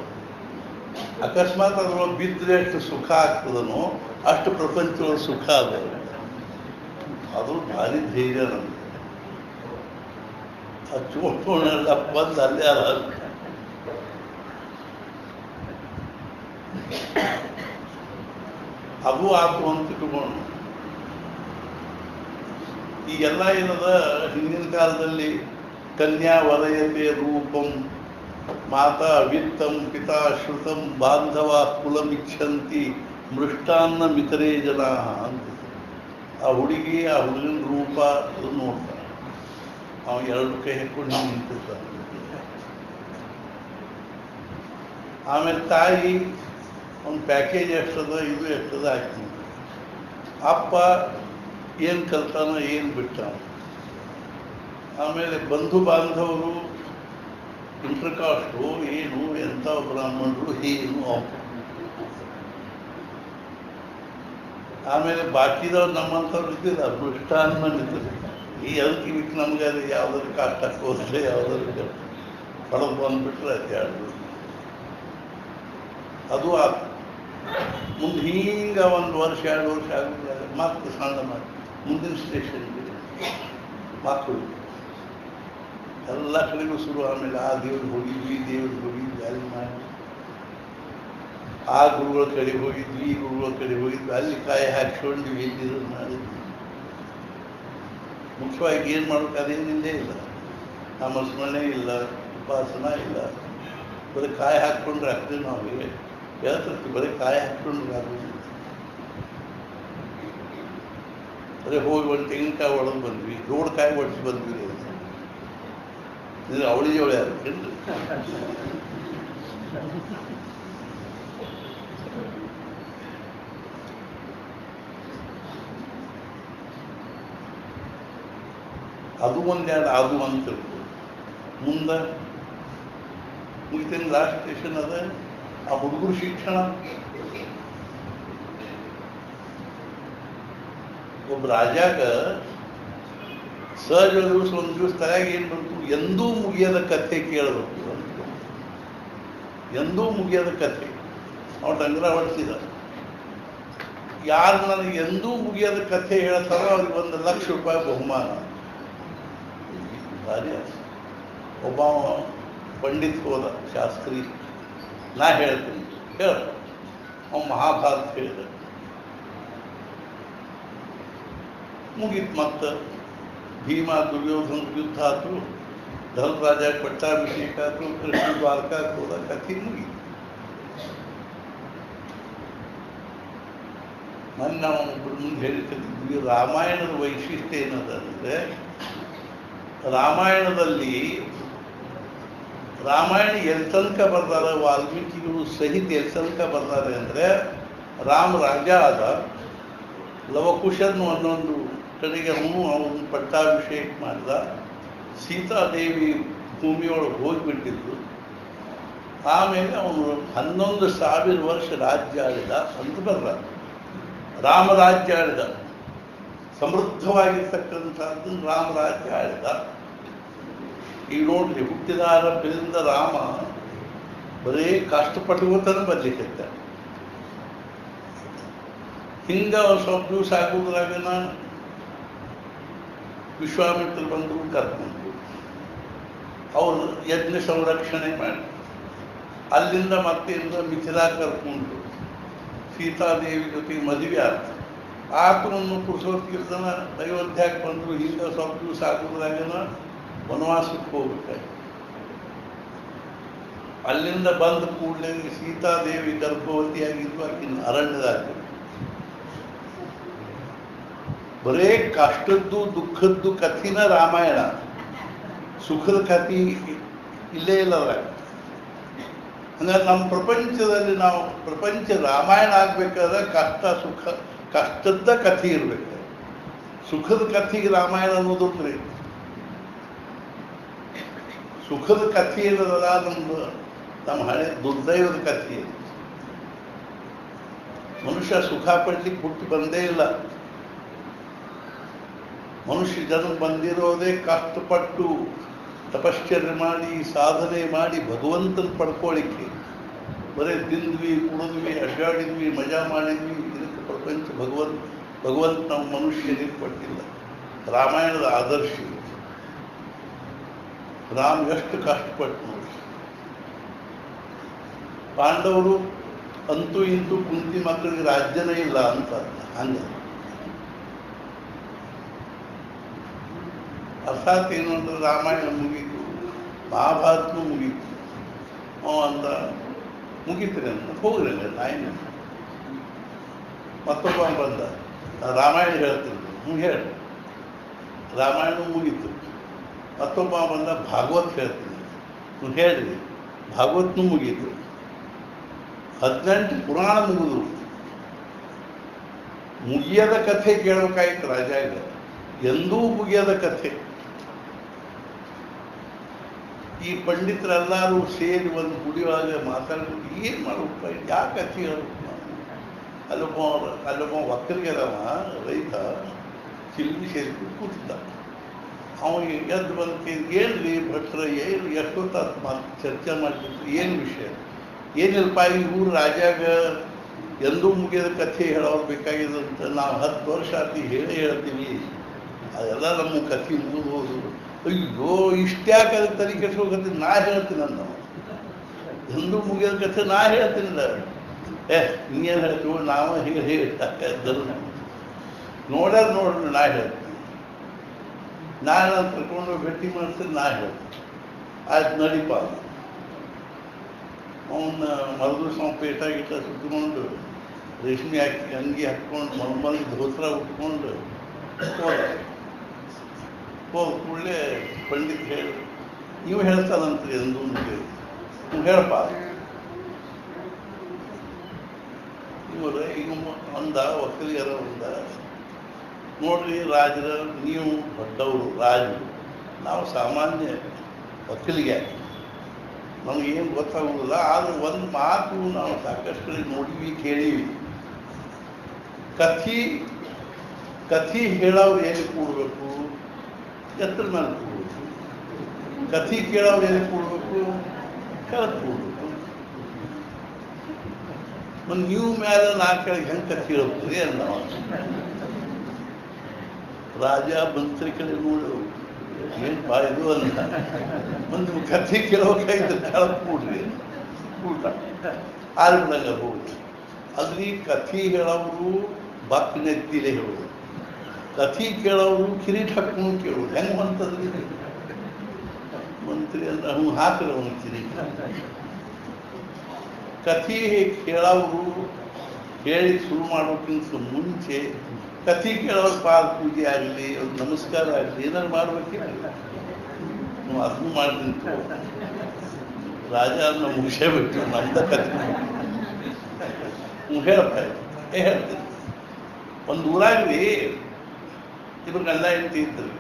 ಅಕಸ್ಮಾತ್ ಅದ್ರೊಳಗೆ ಬಿದ್ದರೆ ಎಷ್ಟು ಸುಖ ಆಗ್ತದನೋ ಅಷ್ಟು ಪ್ರಪಂಚದೊಳಗೆ ಸುಖ ಅದ. ಅದು ಭಾರಿ ಧೈರ್ಯ ನಮ್ಗೆ. ಆ ಚೋಳನೆಲ್ಲ ಬಂದು ಅಲ್ಲೇ ಅಲ್ಲ. ಅದು ಆತು ಅಂತ ಇಟ್ಕೊಂಡು ಈಗೆಲ್ಲ ಏನದ, ಹಿಂದಿನ ಕಾಲದಲ್ಲಿ ಕನ್ಯಾ ವರಯತೆ ರೂಪಂ ಮಾತಾ ವಿತ್ತಂ ಪಿತಾ ಶ್ರುತಂ ಬಾಂಧವ ಕುಲಮಿಚ್ಛಂತಿ ಮೃಷ್ಟಾನ್ನ ಮಿತರೇ ಜನ ಅಂತ. ಆ ಹುಡುಗಿ ಆ ಹುಡುಗನ ರೂಪ ಅದು ನೋಡ್ತಾನೆ. ಅವ 2 ಕೈ ಹಾಕೊಂಡು ನಿಂತಿರ್ತಾನೆ. ಆಮೇಲೆ ತಾಯಿ ಒಂದು ಪ್ಯಾಕೇಜ್ ಎಷ್ಟದ, ಇದು ಎಷ್ಟದ ಹಾಕಿ. ಅಪ್ಪ ಏನು ಕಲ್ತಾನ, ಏನು ಬಿಟ್ಟಾನ. ಆಮೇಲೆ ಬಂಧು ಬಾಂಧವರು ಇಂಟರ್ಕಾಸ್ಟು ಏನು, ಎಂಥ ಬ್ರಾಹ್ಮಣರು ಏನು. ಆಮೇಲೆ ಬಾಕಿದವ್ರು ನಮ್ಮಂಥವ್ರು ಇದ್ದಿಲ್ಲ, ಮೃಷ್ಟಾನ್ನ ನಿಂತಿಲ್ಲ. ಈ ಅದಕ್ಕೆ ಬಿಟ್ಟು ನಮ್ಗೆ ಅದು ಯಾವ್ದಾದ್ರು ಕಾಷ್ಟಕ್ಕೆ ಹೋದ್ರೆ ಯಾವ್ದಾದ್ರು ಹೊಡೆದು ಬಂದ್ಬಿಟ್ರೆ ಅದು ಯಾರು ಅದು ಆತು. ಮುಂದೆ ಹಿಂಗ 1 ವರ್ಷ 2 ವರ್ಷ ಆಗುವಾಗ ಮತ್ತೆ ಸಣ್ಣ ಮಾಡಿ ಮುಂದಿನ ಸ್ಟೇಷನ್ಗೆ ಮಕ್ಕಳು ಎಲ್ಲ ಕಡೆಗೂ ಶುರು. ಆಮೇಲೆ ಆ ದೇವ್ರಿಗೆ ಹೋಗಿದ್ವಿ, ಈ ದೇವ್ರಿಗೆ ಹೋಗಿದ್ವಿ, ಅಲ್ಲಿ ಮಾಡಿ ಆ ಗುರುಗಳ ಕಡೆ ಹೋಗಿದ್ವಿ, ಈ ಗುರುಗಳ ಕಡೆ ಹೋಗಿದ್ವಿ, ಅಲ್ಲಿ ಕಾಯಿ ಹಾಕ್ಸ್ಕೊಂಡ್ವಿ, ಎಲ್ಲಿದ್ರು ಮಾಡಿದ್ವಿ. ಮುಖ್ಯವಾಗಿ ಏನು ಮಾಡೋಕೆ ಅದೇನಿಲ್ಲೇ ಇಲ್ಲ, ನಾಮಸ್ಮರಣೆ ಇಲ್ಲ, ಉಪಾಸನ ಇಲ್ಲ. ಬರೀ ಕಾಯಿ ಹಾಕ್ಕೊಂಡ್ರೆ ಆಗ್ತದೆ. ನಾವು ಹೇಳ್ತಿರ್ತೀವಿ, ಬರೀ ಕಾಯಿ ಹಾಕ್ಕೊಂಡ್ರೆ ಆಗೋದಿಲ್ಲ. ಬರೀ ಹೋಗಿ ಒಂದು ತೆಂಗಿನಕಾಯಿ ಒಡೆದು ಬಂದ್ವಿ, ರೋಡ್ ಕಾಯಿ ಒಡಿಸಿ ಬಂದ್ವಿ. ಅವಳಿ ಜೋಳ ಯಾರು ಅದು ಒಂದೆರಡು ಅದು ಅಂತ ಮುಂದೆ ಮುಗಿತೇನೆ. ಲಾಸ್ಟ್ ಸ್ಟೇಷನ್ ಅದ ಆ ಹುಡುಗರು ಶಿಕ್ಷಣ. ಒಬ್ಬ ರಾಜಾಗ ಸಹಜ ಒಂದು ದಿವಸ ತಲೆಯಾಗ ಏನು ಬಂತು, ಎಂದೂ ಮುಗಿಯದ ಕಥೆ ಕೇಳಬೇಕು ಅಂತ. ಎಂದೂ ಮುಗಿಯದ ಕಥೆ. ಅವ್ರು ಡಂಗರ ಹೊಡಿಸಿದ. ಯಾರು ನನಗೆ ಎಂದೂ ಮುಗಿಯದ ಕಥೆ ಹೇಳ್ತಾರೋ ಅವ್ರಿಗೆ ₹1,00,000 ಬಹುಮಾನ. ಭಾರಿ ಒಬ್ಬ ಪಂಡಿತ್ ಹೋದ, ಶಾಸ್ತ್ರಿ, ನಾ ಹೇಳ್ತೀನಿ ಹೇಳ. ಅವ್ನು ಮಹಾಭಾರತ ಹೇಳಿದ. ಮುಗೀತು. ಮತ್ತೆ ಭೀಮ ದುರ್ಯೋಧನ ಯುದ್ಧ ಆಯ್ತು, ಧರ್ಮರಾಜ ಪಟ್ಟಾಭಿಷೇಕ ಆಯ್ತು, ಕೃಷ್ಣ ದ್ವಾರಕಾಕ್ಕೆ ಹೋದ, ಕಥೆ ಮುಗೀತು. ಮೊನ್ನೆ ನಾವು ಒಬ್ಬರು ಮುಂದೆ ಹೇಳಿರ್ತಿದ್ವಿ, ರಾಮಾಯಣದ ವೈಶಿಷ್ಟ್ಯ ಏನದಂದ್ರೆ, ರಾಮಾಯಣದಲ್ಲಿ ರಾಮಾಯಣ ಎಲ್ಲಿ ತನಕ ಬರ್ತಾರೆ, ವಾಲ್ಮೀಕಿಗಳು ಸಹಿತ ಎಲ್ಲಿ ತನಕ ಬರ್ತಾರೆ ಅಂದರೆ, ರಾಮ ರಾಜ ಆದ, ಲವಕುಶನ್ ಒಂದೊಂದು ಕಡೆಗೆ ಅವನು ಪಟ್ಟಾಭಿಷೇಕ ಮಾಡಿದ, ಸೀತಾದೇವಿ ಭೂಮಿಯೊಳಗೆ ಹೋಗಿಬಿಟ್ಟಿದ್ರು. ಆಮೇಲೆ ಅವನು 11,000 ವರ್ಷ ರಾಜ್ಯ ಆಳಿದ ಅಂತ ಬರ್ರ. ರಾಮರಾಜ್ಯ ಆಳಿದ, ಸಮೃದ್ಧವಾಗಿರ್ತಕ್ಕಂಥದ್ದು ರಾಮರಾಜ್ಯ ಆಳಿದ. ಈಗ ನೋಡ್ರಿ, ಹುಟ್ಟಿದ ಆರಂಭದಿಂದ ರಾಮ ಬರೀ ಕಷ್ಟಪಟ್ಟುಗೋತನ ಬರ್ಲಿಕ್ಕಿದ್ದ. ಹಿಂಗ ಒಂದು ಸ್ವಲ್ಪ ದಿವಸ ಆಗೋದ್ರಾಗನ ವಿಶ್ವಾಮಿತ್ರರು ಬಂದರು, ಕರ್ಕೊಂಡ್ರು. ಅವರು ಯಜ್ಞ ಸಂರಕ್ಷಣೆ ಮಾಡಿ ಅಲ್ಲಿಂದ ಮತ್ತೆ ಮಿಥಿಲಾ ಕರ್ಕೊಂಡ್ರು. ಸೀತಾದೇವಿ ಜೊತೆಗೆ ಮದುವೆ ಆಯ್ತು. ಆತನನ್ನು ಪುರುಷೋತ್ಕೀರ್ತನ ಅಯೋಧ್ಯಕ್ಕೆ ಬಂದರು. ಹಿಂಗೆ ಸ್ವಲ್ಪ ದಿವಸ ಆಗೋದ್ರಾಗನ ವನವಾಸಕ್ಕೆ ಹೋಗ್ಬೇಕಾಯ್ತು. ಅಲ್ಲಿಂದ ಬಂದ ಕೂಡಲೇ ಸೀತಾದೇವಿ ಗರ್ಭವತಿಯಾಗಿದ್ದು ಆಕಿನ ಅರಣ್ಯದಾಗ. ಬರೇ ಕಷ್ಟದ್ದು ದುಃಖದ್ದು ಕಥಿನ ರಾಮಾಯಣ, ಸುಖದ ಕಥೆ ಇಲ್ಲೇ ಇಲ್ಲ. ಹಂಗಾರೆ ನಮ್ಮ ಪ್ರಪಂಚದಲ್ಲಿ ನಾವು ಪ್ರಪಂಚ ರಾಮಾಯಣ ಆಗ್ಬೇಕಾದ್ರೆ ಕಷ್ಟ ಸುಖ, ಕಷ್ಟದ ಕಥೆ ಇರ್ಬೇಕು. ಸುಖದ ಕಥೆಗೆ ರಾಮಾಯಣ ಅನ್ನೋದ್ರಿ. ಸುಖದ ಕಥೆ ಇರೋದಲ್ಲ ನಮ್ಮ ಹಳೆ ದುರ್ದೈವದ ಕಥೆ. ಮನುಷ್ಯ ಸುಖ ಪಡ್ಲಿಕ್ಕೆ ಹುಟ್ಟು ಬಂದೇ ಇಲ್ಲ. ಮನುಷ್ಯ ಜನ್ಮ ಬಂದಿರೋದೇ ಕಷ್ಟಪಟ್ಟು ತಪಶ್ಚರ್ಯ ಮಾಡಿ ಸಾಧನೆ ಮಾಡಿ ಭಗವಂತನ ಪಡ್ಕೊಳ್ಳಿಕ್ಕೆ. ಬರೀ ತಿಂದ್ವಿ, ಕುಡಿದ್ವಿ, ಅಡ್ಡಾಡಿದ್ವಿ, ಮಜಾ ಮಾಡಿದ್ವಿ, ಇದಕ್ಕೆ ಪ್ರಪಂಚ ಭಗವಂತ ನಾವು ಮನುಷ್ಯನಿಗೆ ಕೊಟ್ಟಿಲ್ಲ. ರಾಮಾಯಣದ ಆದರ್ಶ. ರಾಮ್ ಎಷ್ಟು ಕಷ್ಟಪಟ್ಟು ನೋಡಿ. ಪಾಂಡವರು ಅಂತೂ ಇಂತೂ ಕುಂತಿ ಮಕ್ಕಳಿಗೆ ರಾಜ್ಯನೇ ಇಲ್ಲ ಅಂತ ಹಂಗ. ಅರ್ಥಾತ್ ಏನು ಅಂದ್ರೆ, ರಾಮಾಯಣ ಮುಗೀತು, ಮಹಾಭಾರತನೂ ಮುಗೀತು. ಅಂತ ಮುಗೀತ್ರಿ ಅಂತ ಹೋಗ್ರಿ ನಾಯಿನ. ಮತ್ತೊಬ್ಬ ಬಂದ, ರಾಮಾಯಣ ಹೇಳ್ತಿದ್ರು. ಹೇಳಿ, ರಾಮಾಯಣ ಮುಗೀತು. ಮತ್ತೊಬ್ಬ ಬಂದ, ಭಾಗವತ್ ಹೇಳ್ತೀನಿ. ಹೇಳ್ರಿ, ಭಾಗವತ್ನೂ ಮುಗೀತು. 18 ಪುರಾಣ ಮುಗಿದು. ಮುಗಿಯದ ಕಥೆ ಕೇಳಬೇಕಾಯ್ತು ರಾಜಾಗ. ಎಂದೂ ಮುಗಿಯದ ಕಥೆ. ಈ ಪಂಡಿತರೆಲ್ಲರೂ ಸೇರಿ ಒಂದು ಗುಡಿಯೊಳಗೆ ಮಾತಾಡೋದು, ಏನು ಮಾಡ್ಬೇಕು, ಯಾಕೆ ಕಥೆ ಹೇಳ್ಬೇಕು ನಾವು? ಅಲ್ಲೊಬ್ಬ ಒಕ್ಕಲಿಗರವ ರೈತ ಚಿಲ್ಮಿ ಸೇರಿ ಕೂತಿದ್ದ. ಅವನಿಗೆ ಎದ್ದು ಬಂದು, ಏನ್ರಿ ಭಟ್ರ, ಏನು ಎಷ್ಟೊತ್ತಾತು ಮಾತು ಚರ್ಚೆ ಮಾಡ್ತಿದ್ರು, ಏನು ವಿಷಯ? ಏನಿಲ್ಲಪ್ಪ, ಈ ಊರು ರಾಜಾಗ ಎಂದೂ ಮುಗಿಯದ ಕಥೆ ಹೇಳೋರು ಬೇಕಾಗಿದೆ ಅಂತ ನಾವು 10 ವರ್ಷ ಆತಿ ಹೇಳ್ತೀವಿ. ಅದೆಲ್ಲ ನಮ್ಮ ಕಥೆ ಮುಗಿದು ಹೋದು. ಅಯ್ಯೋ, ಇಷ್ಟ್ಯಾಕೆ ಅದಕ್ಕೆ ತಲೆ ಕೆಡ್ಸ್ಕೊಳ್ತೀನಿ, ನಾ ಹೇಳ್ತೀನಿ ಅಂದ. ಎಂದೂ ಮುಗಿಯದ ಕಥೆ ನಾ ಹೇಳ್ತೀನಿಲ್ಲ. ಹಿಂಗೇನು ಹೇಳ್ತೀವಿ ನಾವು, ಹೀಗೆ ಹೇಳ್ತಾರೆ ನೋಡ್ಯಾರ ನೋಡ್ರಿ, ನಾ ಹೇಳ್ತೀನಿ. ನಾನು ಕರ್ಕೊಂಡು ಭೇಟಿ ಮಾಡ್ತೀನಿ, ನಾ ಹೇಳ್ತೀನಿ. ಆಯ್ತು ನಡಿಪ. ಅವನ್ನ ಮರದಿವ್ಸ ಅವ್ನು ಪೇಟ ಗೀಟ ಸುತ್ತಕೊಂಡು, ರೇಷ್ಮೆ ಅಂಗಿ ಹಾಕ್ಕೊಂಡು, ಮಲ್ಮಲ್ ಧೋತ್ರ ಉಟ್ಕೊಂಡು ಹೋದ ಕೂಡಲೇ ಪಂಡಿತ್ ಹೇಳಿ, ನೀವು ಹೇಳ್ತಾನಂತ್ರಿ ಎಂದು ಹೇಳಪ್ಪ. ಇವರು ಈಗ ಒಂದ ಒಕ್ಕಲಿಗರ ಒಂದ, ನೋಡ್ರಿ ರಾಜರ, ನೀವು ದೊಡ್ಡವರು ರಾಜರು, ನಾವು ಸಾಮಾನ್ಯ ಒಕ್ಕಲಿಗೆ, ನಮಗೇನು ಗೊತ್ತಾಗೋದಿಲ್ಲ. ಆದರೆ ಒಂದು ಮಾತು ನಾವು ಸಾಕಷ್ಟು ನೋಡಿವಿ, ಕೇಳೀವಿ. ಕಥೆ ಹೇಳೋರು ಎಲ್ಲಿ ಕೂಡಬೇಕು? ಎತ್ತರ ಮೇಲೆ ಕೂಡಬೇಕು. ಕಥೆ ಕೇಳೋರು ಎಲ್ಲಿ ಕೂಡಬೇಕು? ಕೆಳಗೆ ಕೂಡಬೇಕು. ನೀವು ಮೇಲೆ ನಾ ಕೆಳಗೆ ಹೆಂಗೆ ಕಥೆ ಹೇಳ್ತೀರಿ ಅಲ್ಲ ರಾಜ ಮಂತ್ರಿ ಕಡೆ ನೋಡು ಏನು ಬಾಯ್ದು ಅಲ್ಲ ಒಂದು ಕಥೆ ಕೇಳೋಕಾಯ್ತು ಕೆಳಗೆ ಕೂಡ್ರಿ ಊಟ ಆರ್ಬಿಡಂಗ ಹೋಗಿ ಅದ್ರಿ ಕಥೆ ಹೇಳೋರು ಬಕ್ನೆತ್ತಿಲೆ ಹೇಳೋದು ಕಥೆ ಕೇಳೋರು ಕಿರೀಟ ಹಾಕೊಂಡು ಕೇಳೋದು ಹೆಂಗೆ ಅಂತದ್ರಿ ಮಂತ್ರಿ ಅಂದ್ರೆ ಅವ್ನು ಹಾಕಿಲ್ಲ ಅವನು ಕಿರೀಟ ಕಥೆ ಕೇಳೋರು ಹೇಳಿ ಶುರು ಮಾಡೋಕ್ಕಿಂತ ಮುಂಚೆ ಕಥೆ ಕೇಳೋರು ಪಾದ ಪೂಜೆ ಆಗಲಿ ಅವ್ರ ನಮಸ್ಕಾರ ಆಗಲಿ ಏನಾದ್ರು ಮಾಡ್ಬೇಕಿಲ್ಲ ನೀವು ಅದನ್ನು ಮಾಡ್ತೀನಿ ರಾಜ ಅದನ್ನ ಮುಗಿಸೇಬಿಟ್ಟು ನಮ್ದ ಕಥೆ ಹೇಳಪ್ಪ ಹೇಳ್ತೀನಿ ಒಂದು ಊರಾಗ್ಲಿ ಇಬ್ರು ಗಂಡ ಹೆಂಡತಿ ಇದ್ರು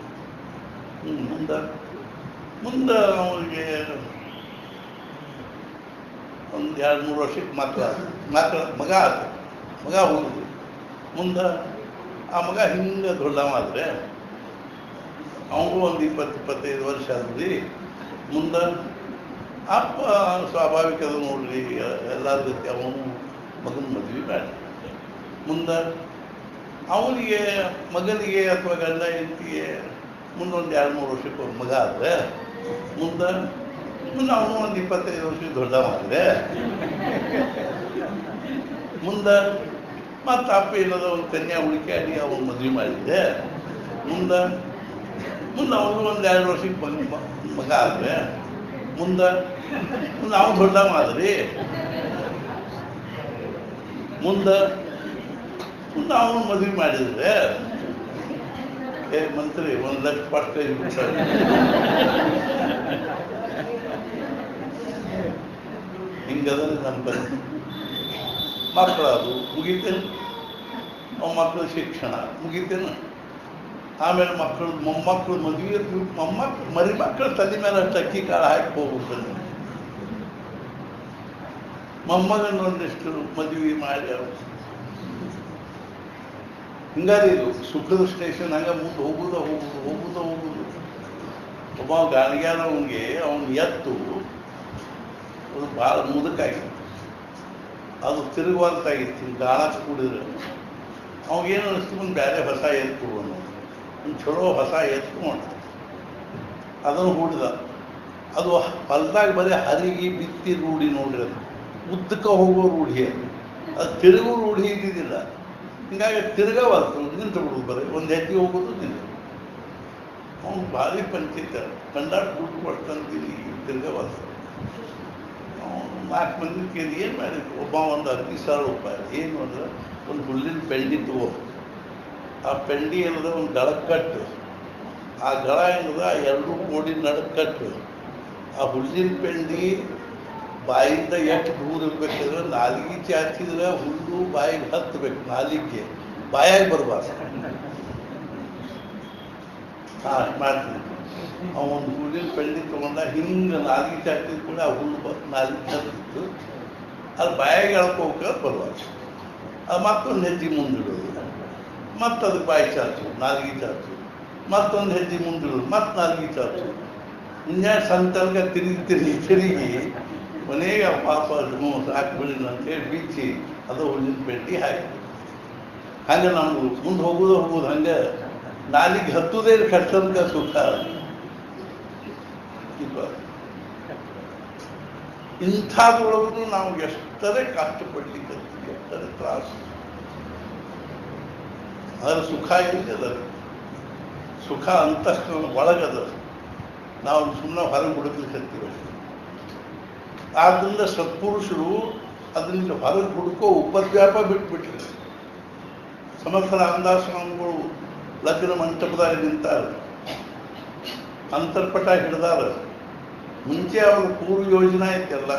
ಮುಂದೆ ಅವರಿಗೆ ಒಂದು 2-3 ವರ್ಷಕ್ಕೆ ಮಗ ಆತ ಮಗ ಹೋಗುದು ಮುಂದೆ ಆ ಮಗ ಹಿಂಗೆ ದೊಡ್ಡವಾದ್ರೆ ಅವನಿಗೂ ಒಂದು 20-25 ವರ್ಷ ಆದ್ರಿ ಮುಂದೆ ಅಪ್ಪ ಸ್ವಾಭಾವಿಕ ಅದು ನೋಡ್ರಿ ಎಲ್ಲರ ಜೊತೆ ಅವನು ಮಗನ ಮದುವೆ ಬೇಡ ಮುಂದೆ ಅವನಿಗೆ ಮಗನಿಗೆ ಅಥವಾ ಗಂಡ ಹೆಂಡತಿಗೆ ಮುಂದೊಂದು 2-3 ವರ್ಷಕ್ಕೆ ಅವ್ರ ಮಗ ಆದ್ರೆ ಮುಂದೆ ಅವನು ಒಂದು 25 ವರ್ಷಕ್ಕೆ ದೊಡ್ಡವಾದ್ರೆ ಮುಂದೆ ಮತ್ತೆ ಅಪ್ಪ ಏನದ ಒಂದು ಕನ್ಯಾ ಹುಡುಕಾಡಿ ಅವನು ಮದುವೆ ಮಾಡಿದ್ದೆ ಮುಂದೆ ಅವನು ಒಂದು 2 ವರ್ಷಕ್ಕೆ ಮಗ ಆದ್ರೆ ಮುಂದೆ ಅವನು ದೊಡ್ಡವಾದ್ರಿ ಮುಂದೆ ಅವನು ಮದುವೆ ಮಾಡಿದ್ರೆ ಮಂತ್ರಿ 1 ಲಕ್ಷ ಪಟ್ಟ ಹಿಂಗದ್ರೆ ನಮ್ಮ ಪರಿಸ್ಥಿತಿ ಮಕ್ಕಳದು ಮುಗಿತೇನೆ ಅವ ಮಕ್ಕಳ ಶಿಕ್ಷಣ ಮುಗಿತೇನೆ ಆಮೇಲೆ ಮೊಮ್ಮಕ್ಕಳು ಮದುವೆ ಮರಿ ಮಕ್ಕಳ ತಲೆ ಮೇಲೆ ಅಷ್ಟು ಅಕ್ಕಿ ಕಾಳು ಹಾಕಿ ಹೋಗ್ಬಿಡ್ತಾನೆ ಮೊಮ್ಮಗನ ಒಂದಿಷ್ಟು ಮದುವೆ ಮಾಡಿ ಹಿಂಗಾರಿ ಇದು ಸುಖದ ಸ್ಟೇಷನ್ ಹಂಗ ಮುಂದೆ ಹೋಗುದ ಒಬ್ಬ ಗಾಣಿಗ್ಯಾರ ಅವನಿಗೆ ಅವನು ಎತ್ತು ಅದು ಭಾಳ ಮುದುಕಾಗಿತ್ತು ಅದು ತಿರುಗುವಂತಾಗಿತ್ತು ಗಾಳಕ್ಕೆ ಕೂಡಿದ್ರೆ ಅವಾಗೇನು ಅನಿಸ್ತು ಒಂದು ಬೇರೆ ಹೊಸ ಎತ್ತು ಒಂದು ಚಲೋ ಹೊಸ ಎತ್ಕೊಂಡು ಅದನ್ನು ಹೂಡಿದ ಅದು ಹೊಲದಾಗ ಬರೀ ಹರಿಗೆ ಬಿತ್ತಿ ರೂಢಿ ನೋಡ್ರಿ ಅದು ಉದ್ದಕ್ಕೆ ಹೋಗೋ ರೂಢಿ ಅದು ತಿರುಗೋ ರೂಢಿ ಇದ್ದಿದ್ದಿಲ್ಲ ಹಿಂಗಾಗಿ ತಿರ್ಗವಲ್ತು ನಿಂತು ಬಿಡೋದು ಬರೀ ಒಂದು ಹೆಜ್ಜೆ ಹೋಗೋದು ನಿಂತು ಅವನು ಭಾರಿ ಪಂಚಾಯತ್ ಕಂಡಾಟ ದುಡ್ಡು ಕೊಡ್ತಂತೀನಿ ತಿರ್ಗವಲ್ತು ಅವನು 4 ಮಂದಿ ಕೇಳಿ ಏನು ಮಾಡಿದ್ರು ಒಬ್ಬ ಒಂದು 10,000 ರೂಪಾಯಿ ಏನು ಅಂದ್ರೆ ಒಂದು ಹುಲ್ಲಿನ ಪೆಂಡಿ ತಗೋ ಆ ಪೆಂಡಿ ಏನದ ಒಂದು ಗಳಕ್ಕೆ ಕಟ್ಟು ಆ ಗಳ ಏನದ 2 ಕೋಡಿ ನಡಕ್ಕೆ ಕಟ್ಟು ಆ ಹುಲ್ಲಿನ ಪೆಂಡಿ ಬಾಯಿಂದ ಎಷ್ಟು ದೂರ ಇರ್ಬೇಕಂದ್ರೆ ನಾಲಿಗೆ ಚಾಚಿದ್ರೆ ಹುಲ್ಲು ಬಾಯಿಗೆ ಹತ್ತಬೇಕು ನಾಲಿಗೆ ಬಾಯಾಗಿ ಬರಬಾರ್ದು ಮಾಡ್ತೀನಿ ಅವನು ಹುಲ್ಲಿನ ಪೆಂಡಿ ತೊಗೊಂಡ ಹಿಂಗೆ ನಾಲಿಗೆ ಚಾಚಿದ ಕೂಡ ಆ ಹುಲ್ಲು ನಾಲಿಗೆ ಹತ್ತಿತ್ತು ಅದು ಬಾಯಾಗಿ ಎಳ್ಕೋಕೆ ಬರಬಾರ್ದು ಅದು ಮತ್ತೊಂದು ಹೆಜ್ಜೆ ಮುಂದಿಡೋದು ಮತ್ತು ಅದಕ್ಕೆ ಬಾಯಿ ಚಾಚು ನಾಲಿಗೆ ಚಾಚು ಮತ್ತೊಂದು ಹೆಜ್ಜೆ ಮುಂದಿಡೋದು ಮತ್ತು ನಾಲಿಗೆ ಚಾಚು ಇನ್ಯಾ ಸಂತರ್ಗ ತಿರುಗಿ ಮನೆಗೆ ಪಾಪ ಸಾಕ್ಬಿಡಿ ಅಂತೇಳಿ ಬಿಚ್ಚಿ ಅದು ಹುಲ್ಲಿನ ಪೆಟ್ಟಿ ಹಾಕಿ ಹಂಗೆ ನಮ್ಗೆ ಮುಂದೆ ಹೋಗೋದು ಹಂಗೆ ನಾಲಿಗೆ ಹತ್ತುದೇ ಕಷ್ಟಂತ ಸುಖ ಇಂಥದ್ರೊಳಗೂ ನಾವು ಎಷ್ಟರೇ ಕಷ್ಟಪಡ್ಲಿಕ್ಕೆ ಎಷ್ಟರೇ ತ್ರಾಸು ಅದರ ಸುಖ ಎಲ್ಲಿದೆ ಸುಖ ಅಂತಃಕರಣ ಒಳಗದ ನಾವು ಸುಮ್ಮನೆ ಹೊರಗೆ ಹುಡುಕ್ಲಿಕ್ಕೆ ಹತ್ತೀವಿ ಆದ್ದರಿಂದ ಸತ್ಪುರುಷರು ಅದರಿಂದ ಹೊರಗೆ ಹುಡುಕೋ ಉಪದ್ವ್ಯಾಪ ಬಿಟ್ಬಿಟ್ರು ಸಮರ್ಥ ರಾಮದಾಸ್ ಸ್ವಾಮಿಗಳು ಲಗ್ನ ಮಂಟಪದಾಗ ನಿಂತಾರೆ ಅಂತರ್ಪಟ ಹಿಡ್ದಾರ ಮುಂಚೆ ಅವ್ರ ಪೂರ್ವ ಯೋಜನಾ ಐತೆಲ್ಲ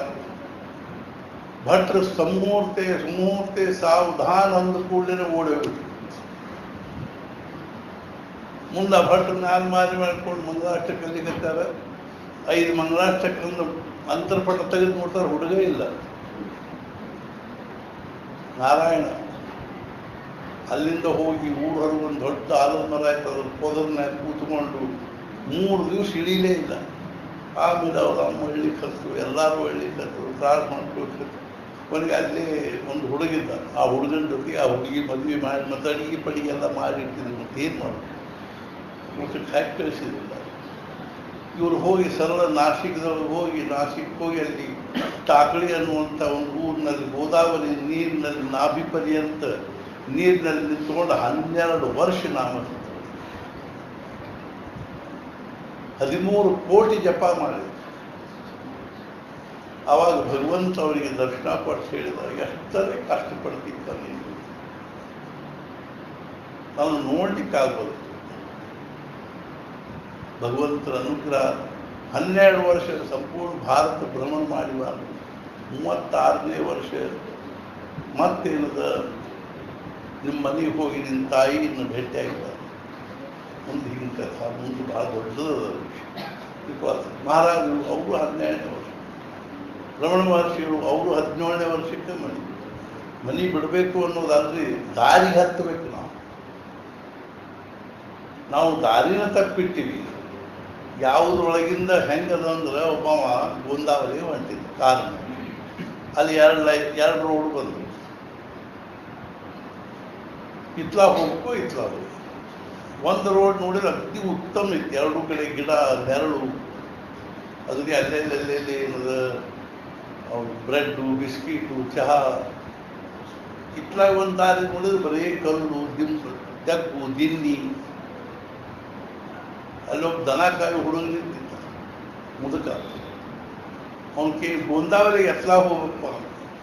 ಭಟ್ರ ಸಮೂರ್ತೆ ಸಾವಧಾನ ಅಂದ ಕೂಡಲೇ ಓಡೋಗ್ಬಿಟ್ರು ಮುಂದೆ ಭಟ್ರ ನಾಲ್ ಮಾರಿ ಮಾಡ್ಕೊಂಡು ಮಂಗಳಾಷ್ಟ ಕಲಿಕತ್ತಾರ 5 ಮಂಗಳಾಷ್ಟಕ್ಕಂದು ಅಂತರ್ಪಟ ತೆಗೆದು ನೋಡ್ತಾರೆ ಹುಡುಗ ಇಲ್ಲ ನಾರಾಯಣ ಅಲ್ಲಿಂದ ಹೋಗಿ ಊರು ಹೊರಗೆ ಒಂದು ದೊಡ್ಡ ಆಲದ ಮರ ಆಯ್ತು ಅದ್ರ ಪೊದರ್ನಾಗ ಕೂತ್ಕೊಂಡು 3 ದಿವಸ ಇಳೀಲೇ ಇಲ್ಲ ಆಮೇಲೆ ಅವ್ರ ಅಮ್ಮ ಹಳ್ಳಿ ಕಲ್ತು ಎಲ್ಲರೂ ಹಳ್ಳಿ ಕಲ್ತು ತ್ರಾಸ ಮಾಡ್ಕೊಳ್ತಿದ್ರು ಕೊನೆಗೆ ಅಲ್ಲಿ ಒಂದು ಹುಡುಗಿದ್ದ, ಆ ಹುಡುಗನ ಜೊತೆಗೆ ಆ ಹುಡುಗಿ ಮದುವೆ ಮಾಡಿ ಮತ್ತು ಅಡಿಗೆ ಪಡಿಗೆ ಎಲ್ಲ ಮಾಡಿಟ್ಟಿದ್ರು. ಮತ್ತೆ ಏನು ಮಾಡೋದು, ಊಟಕ್ಕೆ ಹಾಕಿ ಕಳಿಸಿದ್ದಿಲ್ಲ. ಇವರು ಹೋಗಿ ಸರಳ ನಾಸಿಕದೊಳಗೆ ಹೋಗಿ ಅಲ್ಲಿ ಟಾಕಳಿ ಅನ್ನುವಂಥ ಒಂದು ಊರಿನಲ್ಲಿ ಗೋದಾವರಿ ನೀರಿನಲ್ಲಿ ನಾಭಿ ಪರ್ಯಂತ ನೀರಿನಲ್ಲಿ ನಿಂತ್ಕೊಂಡು 12 ವರ್ಷ ನಾಮ 13 ಕೋಟಿ ಜಪ ಮಾಡಿದ್ರು. ಆವಾಗ ಭಗವಂತ ಅವರಿಗೆ ದರ್ಶನ ಕೊಟ್ಟು ಹೇಳಿದ, ಎಷ್ಟರೇ ಕಷ್ಟಪಡ್ತಿದ್ದ ನೀನು, ನಾನು ನೋಡ್ಲಿಕ್ಕಾಗೋದು. ಭಗವಂತರ ಅನುಗ್ರಹ 12 ವರ್ಷ ಸಂಪೂರ್ಣ ಭಾರತ ಭ್ರಮಣ ಮಾಡಿದ. 36ನೇ ವರ್ಷ ಮತ್ತೇನದ, ನಿಮ್ಮ ಮನೆಗೆ ಹೋಗಿ ನಿನ್ನ ತಾಯಿಯನ್ನು ಭೇಟಿಯಾಗಿದ್ದಾರೆ. ಮುಂದೆ ಹಿಂಗೆ ಕಥಾ ಮುಂದೆ ಭಾಳ ದೊಡ್ಡದ ವಿಶ್ವಾಸ. ಮಹಾರಾಜರು ಅವರು 12ನೇ ವರ್ಷ, ರಮಣ ಮಹರ್ಷಿಗಳು ಅವರು 17ನೇ ವರ್ಷಕ್ಕೆ ಮನೆ ಬಿಡಬೇಕು ಅನ್ನೋದಾದ್ರೆ ದಾರಿಗೆ ಹತ್ತಬೇಕು. ನಾವು ದಾರಿನ ತಪ್ಪಿಟ್ಟಿವಿ. ಯಾವುದ್ರೊಳಗಿಂದ ಹೆಂಗದ ಅಂದ್ರೆ ಒಬ್ಬವ ಗೋಂದಾವರಿಗೆ ಹೊಂಟಿದ್ದ ಕಾರಣ, ಅಲ್ಲಿ 2 ರೋಡ್ ಬಂದು ಇತ್ಲಾ ಹೋಗ್ಕೋ ಇತ್ಲಾ ಹೋಗು. ಒಂದು ರೋಡ್ ನೋಡಿದ್ರೆ ಅತಿ ಉತ್ತಮ ಇತ್ತು, 2 ಕಡೆ ಗಿಡ ನೆರಳು, ಅದಕ್ಕೆ ಅಲ್ಲೆಲ್ಲಿ ಏನದ ಬ್ರೆಡ್ಡು ಬಿಸ್ಕಿಟು ಚಹಾ. ಇತ್ಲಾಗ ಒಂದು ದಾರಿ ನೋಡಿದ್ರೆ ಬರೀ ಕಲ್ಲು ದಿಂಬು ತೆಕ್ಕು ದಿನ್ನಿ. ಅಲ್ಲೊಬ್ಬ ದನ ಕಾಯಿ ಹುಡುಗ ನಿಂತಿದ್ದ ಮುದುಕ. ಅವನಿಗೆ ಗೋಂದಾವರಿಗೆ ಎತ್ಲಾ ಹೋಗಪ್ಪ,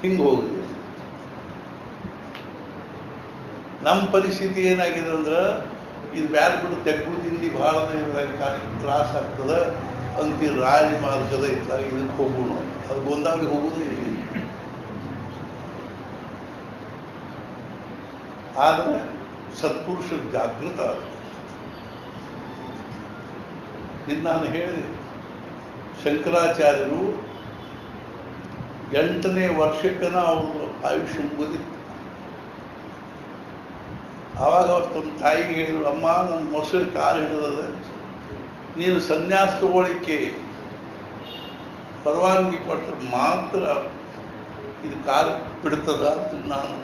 ಹಿಂಗೆ ಹೋಗುದು. ನಮ್ಮ ಪರಿಸ್ಥಿತಿ ಏನಾಗಿದೆ ಅಂದ್ರೆ, ಇದು ಬ್ಯಾರೆ ಬಿಟ್ಟು ತೆಗ್ಗು ತಿಂಡಿ ಭಾಳ ತ್ರಾಸ ಆಗ್ತದೆ ಅಂತ ರಾಜ ಮಾರ್ಗದ ಇತ್ತಾಗ ಇದಕ್ಕೆ ಹೋಗೋಣ. ಅದು ಗೋಂದಾವರಿಗೆ ಹೋಗುದೇ ಇಲ್ಲ. ಆದರೆ ಸತ್ಪುರುಷ ಜಾಗೃತ ಆದ. ಇನ್ನು ನಾನು ಹೇಳಿದೆ, ಶಂಕರಾಚಾರ್ಯರು 8ನೇ ವರ್ಷಕ್ಕನ ಅವರು ಆಯುಷ್ಯ ಮುಗಿದಿತ್ತು. ಆವಾಗ ಅವ್ರು ತಮ್ಮ ತಾಯಿಗೆ ಹೇಳಿದ್ರು, ಅಮ್ಮ ನನ್ನ ಮೊಸರು ಕಾಲು ಹಿಡಿದದ, ನೀನು ಸನ್ಯಾಸ ತಗೊಳ್ಳಿಕ್ಕೆ ಪರವಾನಗಿ ಕೊಟ್ಟರೆ ಮಾತ್ರ ಇದು ಕಾಲು ಬಿಡ್ತದ ಅಂತ ನಾನು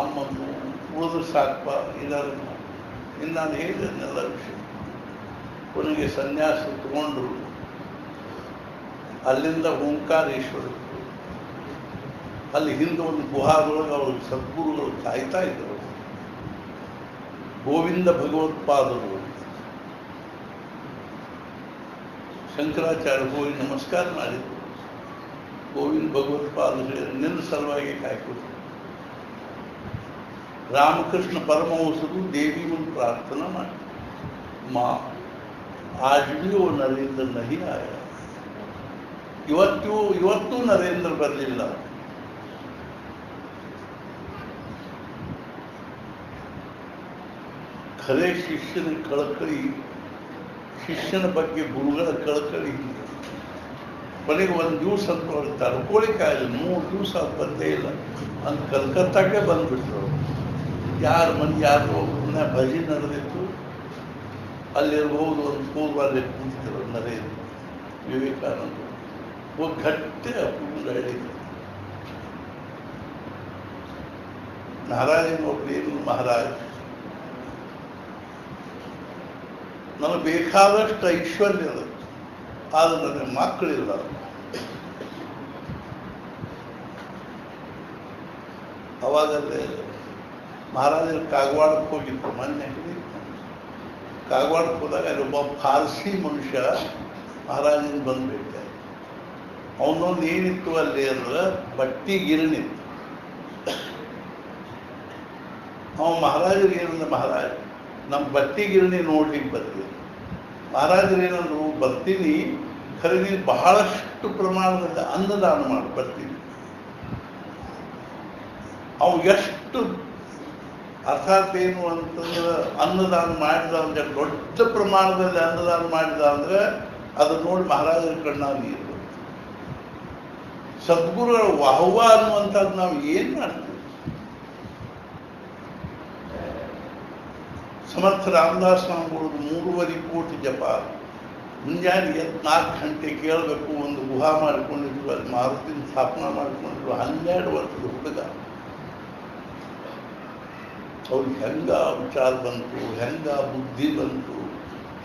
ಅಮ್ಮನ್ನು ಉಳಿದು ಸಾಕಪ್ಪ ಇದಾರೆ. ಇನ್ನು ನಾನು ಹೇಳಿದೆಲ್ಲ ವಿಷಯ. ಕೊನೆಗೆ ಸನ್ಯಾಸ ತಗೊಂಡ್ರು. ಅಲ್ಲಿಂದ ಓಂಕಾರೇಶ್ವರ, ಅಲ್ಲಿ ಹಿಂದೆ ಒಂದು ಗುಹಾದೊಳಗೆ ಅವರು ಸದ್ಗುರುಗಳು ಕಾಯ್ತಾ ಇದ್ದರು. ಗೋವಿಂದ ಭಗವತ್ಪಾದರು ಶಂಕರಾಚಾರ್ಯ ಹೋಗಿ ನಮಸ್ಕಾರ ಮಾಡಿದ್ರು. ಗೋವಿಂದ ಭಗವತ್ಪಾದರು ನಿನ್ನ ಸಲುವಾಗಿ ಕಾಯ್ಕೊಡು. ರಾಮಕೃಷ್ಣ ಪರಮಹಂಸರು ದೇವಿ ಮುಂದೆ ಪ್ರಾರ್ಥನಾ ಮಾಡಿ, ಮಾ आज भी वो नरेंद्र नहीं आया. ಇವತ್ತೂ ನರೇಂದ್ರ ಬರಲಿಲ್ಲ. ಖರೆ ಶಿಷ್ಯನ ಕಳಕಳಿ, ಶಿಷ್ಯನ ಬಗ್ಗೆ ಗುರುಗಳ ಕಳಕಳಿ. ಕೊನೆಗೆ ಒಂದು ದಿವಸ ಅಂತ ಅವ್ರಿಗೆ ತಡ್ಕೊಳಿಕ್ಕಾಗಲಿ, 3 ದಿವಸ ಬಂದೇ ಇಲ್ಲ ಅಂತ ಕಲ್ಕತ್ತಾಗೆ ಬಂದ್ಬಿಟ್ರು. ಯಾರ ಮನೆ ಯಾರು ಒಬ್ಬನ ಭಜಿ ನಡೆದಿತ್ತು, ಅಲ್ಲಿರ್ಬೋದು ಒಂದು ಪೂರ್ವಲ್ಲಿ ಕೂತಿದ್ರು ನರೇಂದ್ರ. ವಿವೇಕಾನಂದ ಹೋಗಿ ಗಟ್ಟಿ ಅಪ್ಪುಂದ ಹೇಳಿದ್ರು, ನಾರಾಯಣ ಒಬ್ಬರು ಏನು ಮಹಾರಾಜ, ನನಗೆ ಬೇಕಾದಷ್ಟು ಐಶ್ವರ್ಯ ಅದ, ಆದ್ರೆ ನನಗೆ ಮಕ್ಕಳಿಲ್ಲ. ಅವಾಗಲ್ಲೇ ಮಹಾರಾಜರು ಕಾಗವಾಡಕ್ಕೆ ಹೋಗಿದ್ರು. ಮೊನ್ನೆ ಕಾಗವಾಡಕ್ಕೆ ಹೋದಾಗ ಅಲ್ಲಿ ಒಬ್ಬ ಫಾರ್ಸಿ ಮನುಷ್ಯ ಮಹಾರಾಜನ ಬಂದ್ಬಿಟ್ಟೆ. ಅವನೊಂದು ಏನಿತ್ತು ಅಲ್ಲಿ ಅಂದ್ರೆ ಬಟ್ಟಿ ಗಿರಣಿತ್ತು. ಅವ ಮಹಾರಾಜರು ಏನಂದ್ರೆ, ಮಹಾರಾಜ ನಮ್ಮ ಬಟ್ಟಿ ಗಿರಣಿ ನೋಡ್ಲಿಕ್ಕೆ ಬರ್ತೀವಿ. ಮಹಾರಾಜರು ಏನಂದ್ರು, ಬರ್ತೀನಿ ಖರೀದಿ ಬಹಳಷ್ಟು ಪ್ರಮಾಣದಲ್ಲಿ ಅನ್ನದಾನ ಮಾಡಿ ಬರ್ತೀನಿ. ಅವು ಎಷ್ಟು ಅರ್ಥಾತ್ ಏನು ಅಂತಂದ್ರೆ, ಅನ್ನದಾನ ಮಾಡಿದ ಅಂದ್ರೆ ದೊಡ್ಡ ಪ್ರಮಾಣದಲ್ಲಿ ಅನ್ನದಾನ ಮಾಡಿದ ಅಂದ್ರೆ ಅದು ನೋಡಿ ಮಹಾರಾಜರ ಕಣ್ಣಾಗ ನೀರು. ಸದ್ಗುರುಗಳ ವಾಹ್ವ ಅನ್ನುವಂಥದ್ದು ನಾವು ಏನ್ ಮಾಡ್ತೀವಿ? ಸಮರ್ಥ ರಾಮದಾಸ್ ಸ್ವಾಮಿಗಳದ್ದು 3.5 ಕೋಟಿ ಜಪ, ಮುಂಜಾನೆ 4 ಗಂಟೆ ಕೇಳಬೇಕು, ಒಂದು ಗುಹಾ ಮಾಡಿಕೊಂಡಿದ್ರು, ಅಲ್ಲಿ ಮಾರುತಿನ ಸ್ಥಾಪನಾ ಮಾಡಿಕೊಂಡಿದ್ರು. 12 ವರ್ಷದ ಹುಡುಗ. ಅವ್ರಿಗೆ ಹೆಂಗ ವಿಚಾರ ಬಂತು, ಹೆಂಗ ಬುದ್ಧಿ ಬಂತು,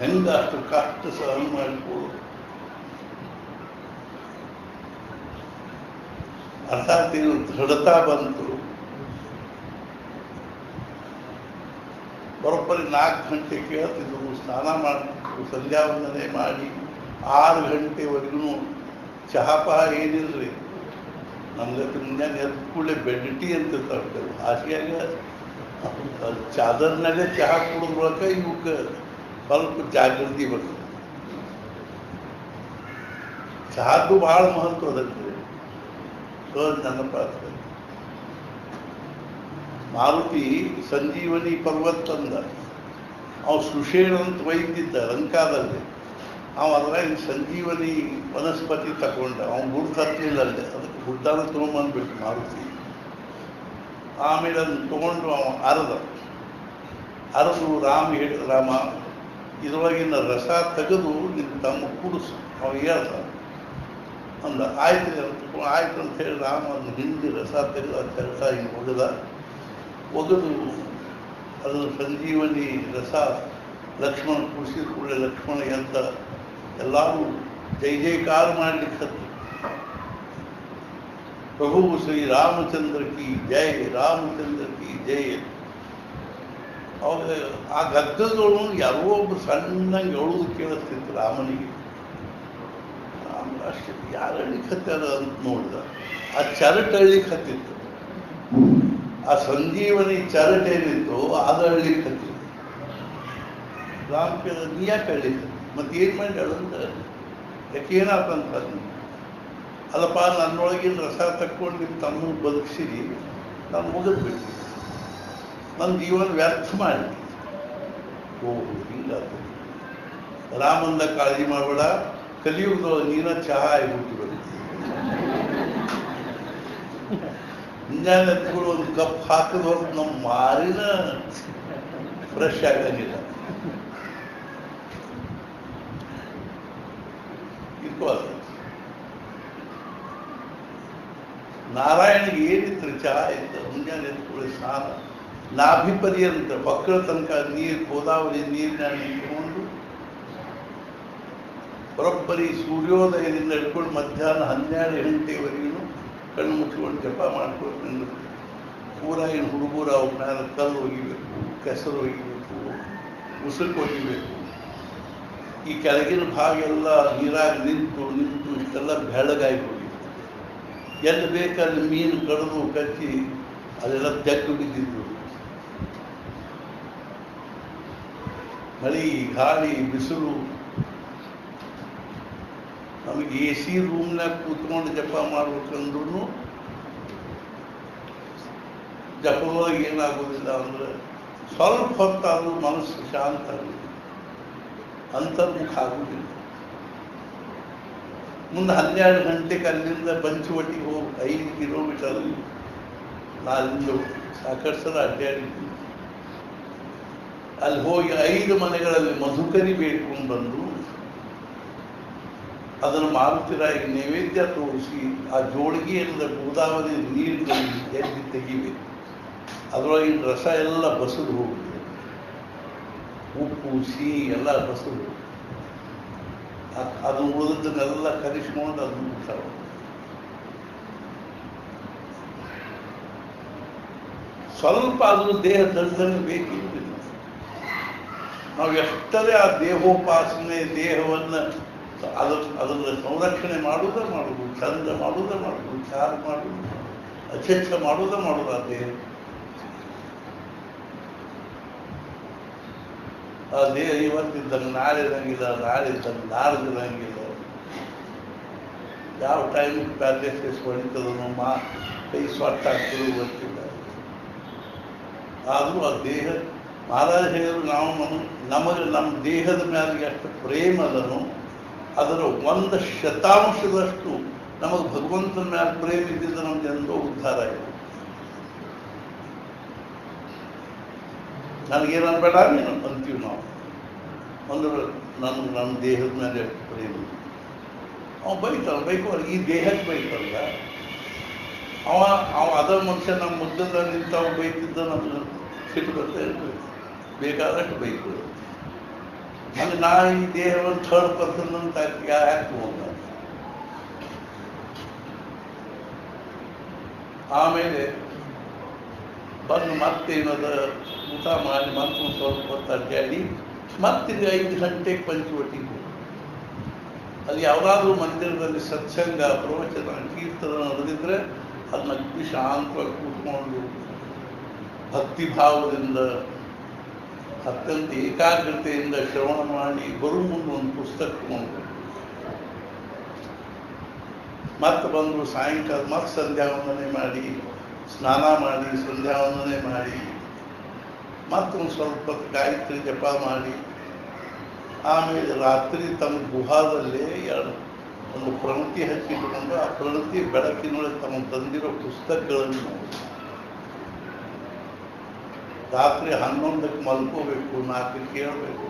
ಹೆಂಗ ಅಷ್ಟು ಕಷ್ಟ ಸಹನ ಮಾಡಿಕೊಳ್ಳು. ಅರ್ಥಾತ್ ಇದು ದೃಢತಾ ಬಂತು. ಬರೋಬ್ಬರಿ 4 ಗಂಟೆ ಕೇಳ್ತಿದ್ರು, ಸ್ನಾನ ಮಾಡ್ತಿದ್ರು, ಸಂಧ್ಯಾ ವಂದನೆ ಮಾಡಿ 6 ಗಂಟೆವರೆಗೂ ಚಹಾಪಹ ಏನಿಲ್ರಿ. ನಮ್ಗೆ ಮುಂಜಾನೆ ಎದ್ದು ಕೂಡಲೇ ಬೆಡ್ ಟೀ ಅಂತ ತರ್ತೇವೆ. ಹಾಸಿಗೆಯಾಗ ಚಾದರ್ನಾಗ ಚಹಾ ಕುಡಿದ್ರೊಳಕ ಇವಕ್ಕೆ ಸ್ವಲ್ಪ ಜಾಗೃತಿ ಬರ್ತದೆ. ಚಹಾದ್ದು ಬಹಳ ಮಹತ್ವ ಅದಕ್ಕೆ. ನೆನಪಾಗ್ತದೆ. ಮಾರುತಿ ಸಂಜೀವನಿ ಪರ್ವತ ಅಂದ. ಅವ ಸುಷೇಣ ಅಂತ ವೈದ್ಯಿದ್ದ ಲಂಕಾದಲ್ಲಿ. ಅವ ಅದ್ರಾಗ ಸಂಜೀವನಿ ವನಸ್ಪತಿ ತಗೊಂಡ. ಅವನು ಗುರುತು ಹತ್ತಲಿಲ್ಲ ಅಲ್ಲೇ. ಅದಕ್ಕೆ ಗುಡ್ಡಾನ ತೊಗೊಂಬಂದ್ಬಿಟ್ಟು ಮಾರುತಿ. ಆಮೇಲೆ ಅದನ್ನು ತಗೊಂಡು ಅವ ಅರದು ರಾಮ ಇದರೊಳಗಿನ ರಸ ತೆಗೆದು ನಿನ್ನ ತಮ್ಮ ಕುಡಿಸು. ಅವ ಹೇಳ್ದ ಅಂದ. ಆಯ್ತು ಅಂತ ಹೇಳಿ ರಾಮ ಅದನ್ನು ಹಿಂದಿ ರಸ ತೆಗೆದು ಆ ಕೆಲಸ ಹಿಂಗೆ ಒಗೆದು ಅದನ್ನು ಸಂಜೀವನಿ ರಸ ಲಕ್ಷ್ಮಣ ಕುಡಿಸಿದ ಕೂಡಲೇ ಲಕ್ಷ್ಮಣ ಅಂತ ಎಲ್ಲರೂ ಜೈ ಜೈಕಾರ ಮಾಡ್ಲಿಕ್ಕೆ ಪ್ರಭು ಶ್ರೀ ರಾಮಚಂದ್ರ ಕಿ ಜೈ, ರಾಮಚಂದ್ರ ಕಿ ಜೈ. ಅವಾಗ ಆ ಗದ್ದಗಳು ಯಾರೋ ಒಬ್ಬರು ಸಣ್ಣಂಗೆ ಎಳುವುದು ಕೇಳಿಸ್ತಿತ್ತು ರಾಮನಿಗೆ. ರಾಮ ಅಷ್ಟೇ ಯಾರು ಹಳ್ಳಿಕತ್ತಾರ ಅಂತ ನೋಡಿದ. ಆ ಚರಟ್ ಹಳ್ಳಿಕ್ಕೆ ಹತ್ತಿತ್ತು. ಆ ಸಂಜೀವನಿ ಚರಟ್ ಏನಿತ್ತು ಅದು ಹಳ್ಳಿಕ್ಕೆ ಹತ್ತಿತ್ತು. ರಾಮ ಕೇಳ, ನೀ ಯಾಕೆ ಹಳ್ಳಿಕ್ಕೆ ಮತ್ತೆ ಏನು ಮಾಡಿ ಹೇಳಂತ? ಯಾಕೇನಾತಂತ ಅಲ್ಲಪ್ಪ, ನನ್ನೊಳಗಿನ ರಸ ತಕ್ಕೊಂಡು ನಿಮ್ಮ ತಮ್ಮ ಬದುಕಿಸಿರಿ, ನಾನು ಮುಗಿದ್ಬಿಟ್ಟು ನನ್ನ ಜೀವನ ವ್ಯರ್ಥ ಮಾಡಿ. ಓಹೋ, ಹಿಂಗಾಗ್ತದೆ. ರಾಮಂದ ಕಾಳಜಿ ಮಾಡಬೇಡ, ಕಲಿಯುಗದೊಳಗೆ ನೀನ ಚಹಾ ಆಗಿಬಿಟ್ಟು ಬರೀ. ಮುಂಜಾನೆ ಎತ್ಕೊಂಡು ಒಂದು ಕಪ್ ಹಾಕಿದವ್ರು ನಮ್ಮ ಮಾರಿನ ಫ್ರೆಶ್ ಆಗಂಗಿಲ್ಲ. ಇಟ್ಕೋಲ್ಲ. ನಾರಾಯಣಿಗೆ ಏನಿತ್ತು ಚಹಾ ಇತ್ತು. ಮುಂಜಾನೆ ಎತ್ಕೊಳ್ಳಿ ಸ್ನಾನ, ನಾಭಿ ಪರ್ಯಂತ ಮಕ್ಕಳ ತನಕ ನೀರು, ಗೋದಾವರಿ ನೀರಿನ ಇಟ್ಕೊಂಡು ಬರೋಬ್ಬರಿ ಸೂರ್ಯೋದಯದಿಂದ ಹಿಡ್ಕೊಂಡು ಮಧ್ಯಾಹ್ನ 12 ಗಂಟೆವರೆಗೂ ಕಣ್ಣು ಮುಚ್ಕೊಂಡು ಜಪ ಮಾಡ್ಕೊಂಡು ಪೂರ ಏನು ಹುಡುಗರು ಅವ್ರ ಮೇಲೆ ಕಲ್ಲು ಒಗಿಬೇಕು, ಕೆಸರು ಒಗಿಬೇಕು, ಉಸುಕು ಒಗಿಬೇಕು. ಈ ಕೆಳಗಿನ ಭಾಗ ಎಲ್ಲ ನೀರಾಗ ನಿಂತು ಇಷ್ಟೆಲ್ಲ ಬೆಳಗಾಗಿ ಹೋಗಿತ್ತು. ಎಲ್ಲಿ ಬೇಕಾದ್ರೆ ಮೀನು ಕಡಿದು ಕಚ್ಚಿ ಅದೆಲ್ಲ ತೆಗ್ದು ಬಿದ್ದಿದ್ದು. ಮಳೆ, ಗಾಳಿ, ಬಿಸಿಲು. ನಮಗೆ AC ರೂಮ್ನಾಗ ಕೂತ್ಕೊಂಡು ಜಪ ಮಾಡ್ಬೇಕಂದ್ರೂ ಜಪದೊಳಗೆ ಏನಾಗೋದಿಲ್ಲ ಅಂದ್ರೆ ಸ್ವಲ್ಪ ಹೊತ್ತಾದ್ರೂ ಮನಸ್ಸು ಶಾಂತ ಆಗುದಿಲ್ಲ, ಅಂತರ್ಮುಖ ಆಗುವುದಿಲ್ಲ. ಮುಂದೆ 12 ಗಂಟೆಗೆ ಅಲ್ಲಿಂದ ಬಂಚುವಟ್ಟಿಗೆ ಹೋಗಿ 5 ಕಿಲೋಮೀಟರ್ ನಾಲಿಂದ ಸಾಕಷ್ಟು ಸಲ ಅಡ್ಡಾಡಿದ್ವಿ. ಅಲ್ಲಿ ಹೋಗಿ 5 ಮನೆಗಳಲ್ಲಿ ಮಧುಕರಿ ಬೇಡ್ಕೊಂಡು ಬಂದು ಅದನ್ನು ಮಾರುತಿರಾಯಿಗೆ ನೈವೇದ್ಯ ತೋರಿಸಿ ಆ ಜೋಳಿಗೆಯಿಂದ ಗೋದಾವರಿ ನೀರಿನಲ್ಲಿ ಎದ್ದು ತೆಗಿಬೇಕು. ಅದರೊಳಗಿನ ರಸ ಎಲ್ಲ ಬಸದು ಹೋಗುತ್ತೆ. ಉಪ್ಪು, ಸಿಹಿ ಎಲ್ಲ ಬಸದು ಅದು ಉಳಿದನ್ನೆಲ್ಲ ಕಲಿಸ್ಕೊಂಡು ಅದು ಮುಟ್ಟಾವ. ಸ್ವಲ್ಪ ಅದು ದೇಹ ದಂಡನೆ ಬೇಕಿರುವುದಿಲ್ಲ. ನಾವು ಎಷ್ಟರೇ ಆ ದೇಹೋಪಾಸನೆ, ದೇಹವನ್ನು ಅದನ್ನು ಸಂರಕ್ಷಣೆ ಮಾಡುವುದೇ ಮಾಡುವುದು, ಚಂದ ಮಾಡುವುದೇ ಮಾಡುವುದು, ವಿಚಾರ ಮಾಡುವುದು, ಅಚೆಚ್ಚ ಮಾಡುವುದೇ ಮಾಡುವುದು. ಆ ದೇಹ ಇವತ್ತಿದ್ದಂಗೆ ನಾಳೆ ಇರಂಗಿಲ್ಲ, ನಾಳೆ ಇದ್ದಂಗೆ ನಾಡ್ದು ಇರಂಗಿಲ್ಲ. ಯಾವ ಟೈಮಿಗೆ ಪ್ಯಾರಾಲಿಸಿಸ್ ಹೊಡಿತದೋ, ಕೈ ಸೊಟ್ಟ ಹಾಕ್ತದೋ ಗೊತ್ತಿಲ್ಲ. ಆದರೂ ಆ ದೇಹ ಮಹಾರಾಜ ಹೇಳಿದ್ರು, ನಮ್ಮ ದೇಹದ ಮೇಲೆ ಎಷ್ಟು ಪ್ರೇಮ ಅದನ್ನು ಅದರ 1% ನಮಗೆ ಭಗವಂತನ ಮೇಲೆ ಪ್ರೇಮ ಇದ್ದಿದ್ದು ನಮ್ಗೆ ಎಂದೋ ಉದ್ಧಾರ ಆಯಿತು. ನನಗೇನು ಅನ್ಬೇಡ ನೀನು ಅಂತೀವಿ ನಾವು. ಅಂದ್ರೆ ನನ್ನ ದೇಹದ ಮೇಲೆ ಪ್ರೇಮ. ಅವ ಬೈತಾನ, ಬೈಕೋಲ್ಲ, ಈ ದೇಹಕ್ಕೆ ಬೈತಲ್ಲ. ಅವ ಅದ ಮನುಷ್ಯ ನಮ್ಮ ಮುದ್ದದ ನಿಂತಾವ ಬೈತಿದ್ದ ನಮ್ಗೆ ಸಿಟ್ಟು ಬರ್ತಾ ಇರ್ಬೇಕು, ಬೇಕಾದಷ್ಟು ಬೈಕೋದು. ಅಲ್ಲಿ ನಾ ಈ ದೇಹವನ್ನು ಥರ್ಡ್ ಪರ್ಸನ್ ಅಂತ ಯಾಕೆ ಹೋಗ. ಆಮೇಲೆ ಬಂದು ಮತ್ತೇನದ ಊಟ ಮಾಡಿ ಮತ್ತೆ ಸ್ವಲ್ಪ ಹೊತ್ತು ಅಡ್ಡಾಡಿ ಮತ್ತಿದ 5 ಗಂಟೆಗೆ ಪಂಚವಟಿಗೆ. ಅಲ್ಲಿ ಯಾವುದಾದ್ರೂ ಮಂದಿರದಲ್ಲಿ ಸತ್ಸಂಗ, ಪ್ರವಚನ, ಕೀರ್ತನ ನಡೆದಿದ್ರೆ ಅದನ್ನ ಶಾಂತವಾಗಿ ಕೂತ್ಕೊಂಡು ಭಕ್ತಿಭಾವದಿಂದ ಅತ್ಯಂತ ಏಕಾಗ್ರತೆಯಿಂದ ಶ್ರವಣ ಮಾಡಿ ಬರು ಮುಂದೆ ಒಂದು ಪುಸ್ತಕ ತಗೊಂಡು ಮತ್ತೆ ಬಂದು ಸಾಯಂಕಾಲ ಮತ್ತೆ ಸಂಧ್ಯಾವಂದನೆ ಮಾಡಿ, ಸ್ನಾನ ಮಾಡಿ, ಸಂಧ್ಯಾವಂದನೆ ಮಾಡಿ, ಮತ್ತೊಂದು ಸ್ವಲ್ಪ ಗಾಯತ್ರಿ ಜಪ ಮಾಡಿ, ಆಮೇಲೆ ರಾತ್ರಿ ತಮ್ಮ ಗುಹಾದಲ್ಲೇ ಒಂದು ಪ್ರಣತಿ ಹಚ್ಚಿಟ್ಕೊಂಡು ಆ ಪ್ರಣತಿ ಬೆಳಕಿನೊಳಗೆ ತಮ್ಮ ತಂದಿರೋ ಪುಸ್ತಕಗಳನ್ನು ರಾತ್ರಿ 11ಕ್ಕೆ ಮಲ್ಕೋಬೇಕು, 4ಕ್ಕೆ ಕೇಳಬೇಕು.